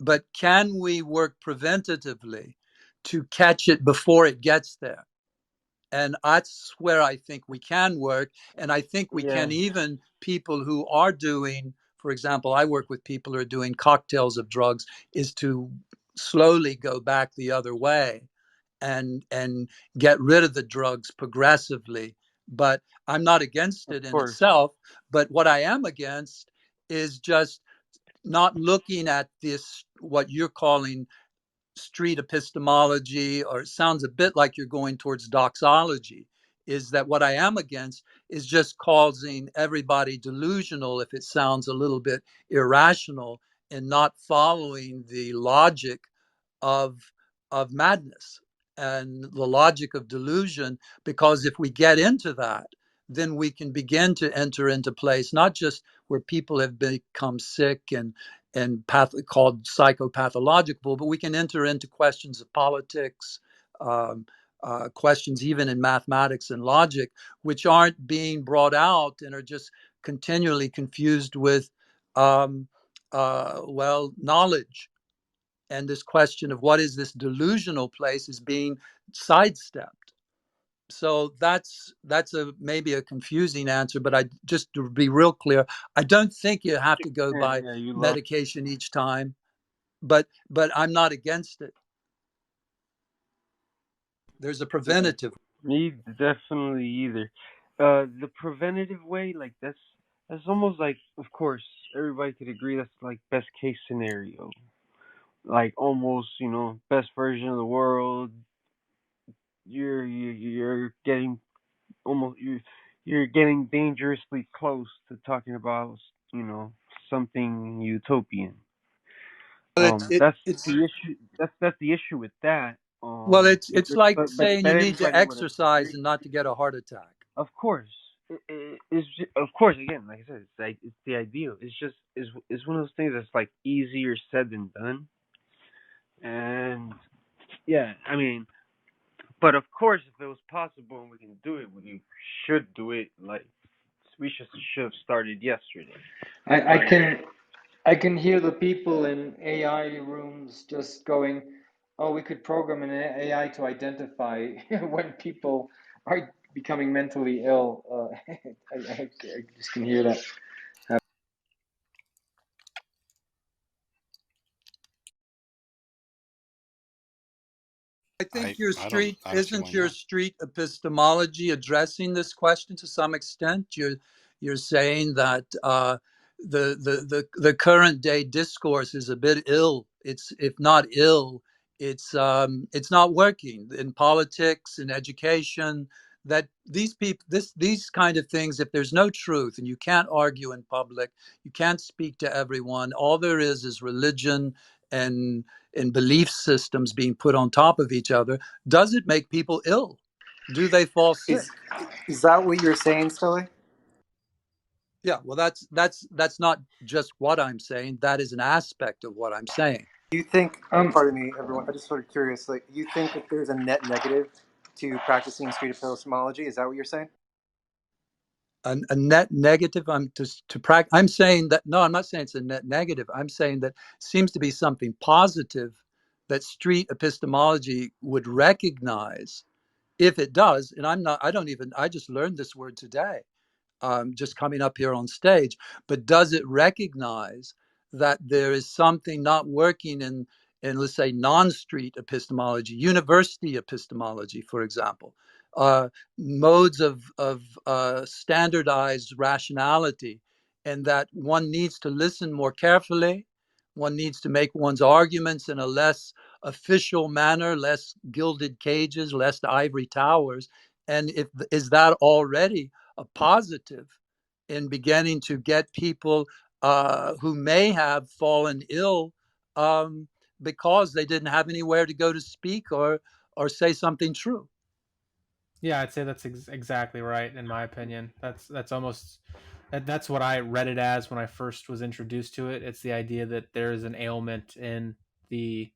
But can we work preventatively to catch it before it gets there? And that's where I think we can work. And I think we can, even people who are doing, for example, I work with people who are doing cocktails of drugs, is to slowly go back the other way and get rid of the drugs progressively. But I'm not against it in itself. But what I am against is just not looking at this, what you're calling street epistemology, or it sounds a bit like you're going towards doxology. Is that what I am against? Is just causing everybody delusional if it sounds a little bit irrational, and not following the logic of madness and the logic of delusion. Because if we get into that, then we can begin to enter into place, not just where people have become sick and called psychopathological, but we can enter into questions of politics, questions even in mathematics and logic, which aren't being brought out and are just continually confused with, knowledge. And this question of what is this delusional place is being sidestepped. So that's maybe a confusing answer, but just to be real clear, I don't think you have to go by medication each time, but I'm not against it. There's a preventative. Me definitely either. The preventative way, like that's almost like, of course, everybody could agree that's like best case scenario, like almost best version of the world. You're getting almost you're getting dangerously close to talking about something utopian. That's the issue. That's the issue with that. Well, it's like saying you need to exercise agree. and not to get a heart attack. Of course, of course. Again, like I said, it's the ideal. It's just is one of those things that's like easier said than done. And yeah, I mean, but of course, if it was possible and we can do it, we should do it. Like we should have started yesterday. I can hear the people in AI rooms just going, "Oh, we could program an AI to identify when people are becoming mentally ill." I just can hear that. I think your street epistemology addressing this question to some extent? You're saying that the current day discourse is a bit ill. It's, if not ill, it's not working in politics and education. That these people, these kind of things, if there's no truth and you can't argue in public, you can't speak to everyone. All there is religion and belief systems being put on top of each other. Does it make people ill? Do they fall sick? Is that what you're saying, Stelly? Yeah, well, that's not just what I'm saying. That is an aspect of what I'm saying. Do you think, Um, pardon me, everyone, I'm just sort of curious, like, you think that there's a net negative to practicing street epistemology? Is that what you're saying? A net negative. I'm saying that no, I'm not saying it's a net negative. I'm saying that seems to be something positive that street epistemology would recognize if it does. And I just learned this word today, just coming up here on stage. But does it recognize that there is something not working in let's say non-street epistemology, university epistemology, for example, modes of standardized rationality, and that one needs to listen more carefully, one needs to make one's arguments in a less official manner, less gilded cages, less ivory towers, and is that already a positive in beginning to get people who may have fallen ill because they didn't have anywhere to go to speak or say something true. Yeah, I'd say that's exactly right. In my opinion, that's almost that's what I read it as when I first was introduced to it. It's the idea that there is an ailment in the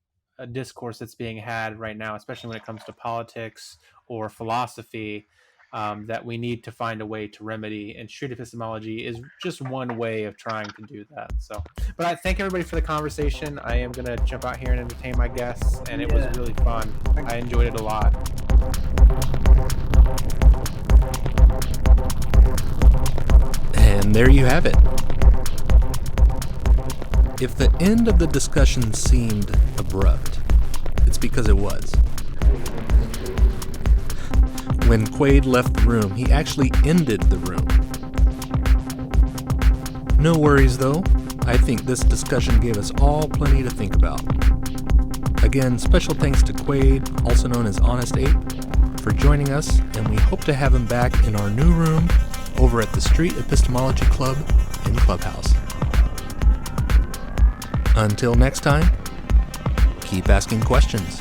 discourse that's being had right now, especially when it comes to politics or philosophy, that we need to find a way to remedy. And street epistemology is just one way of trying to do that. So, but I thank everybody for the conversation. I am going to jump out here and entertain my guests, and it was really fun. I enjoyed it a lot. And there you have it. If the end of the discussion seemed abrupt, it's because it was. When Quayd left the room, he actually ended the room. No worries though. I think this discussion gave us all plenty to think about. Again, special thanks to Quayd, also known as HonestApe, for joining us, and we hope to have him back in our new room over at the Street Epistemology Club in Clubhouse. Until next time, keep asking questions.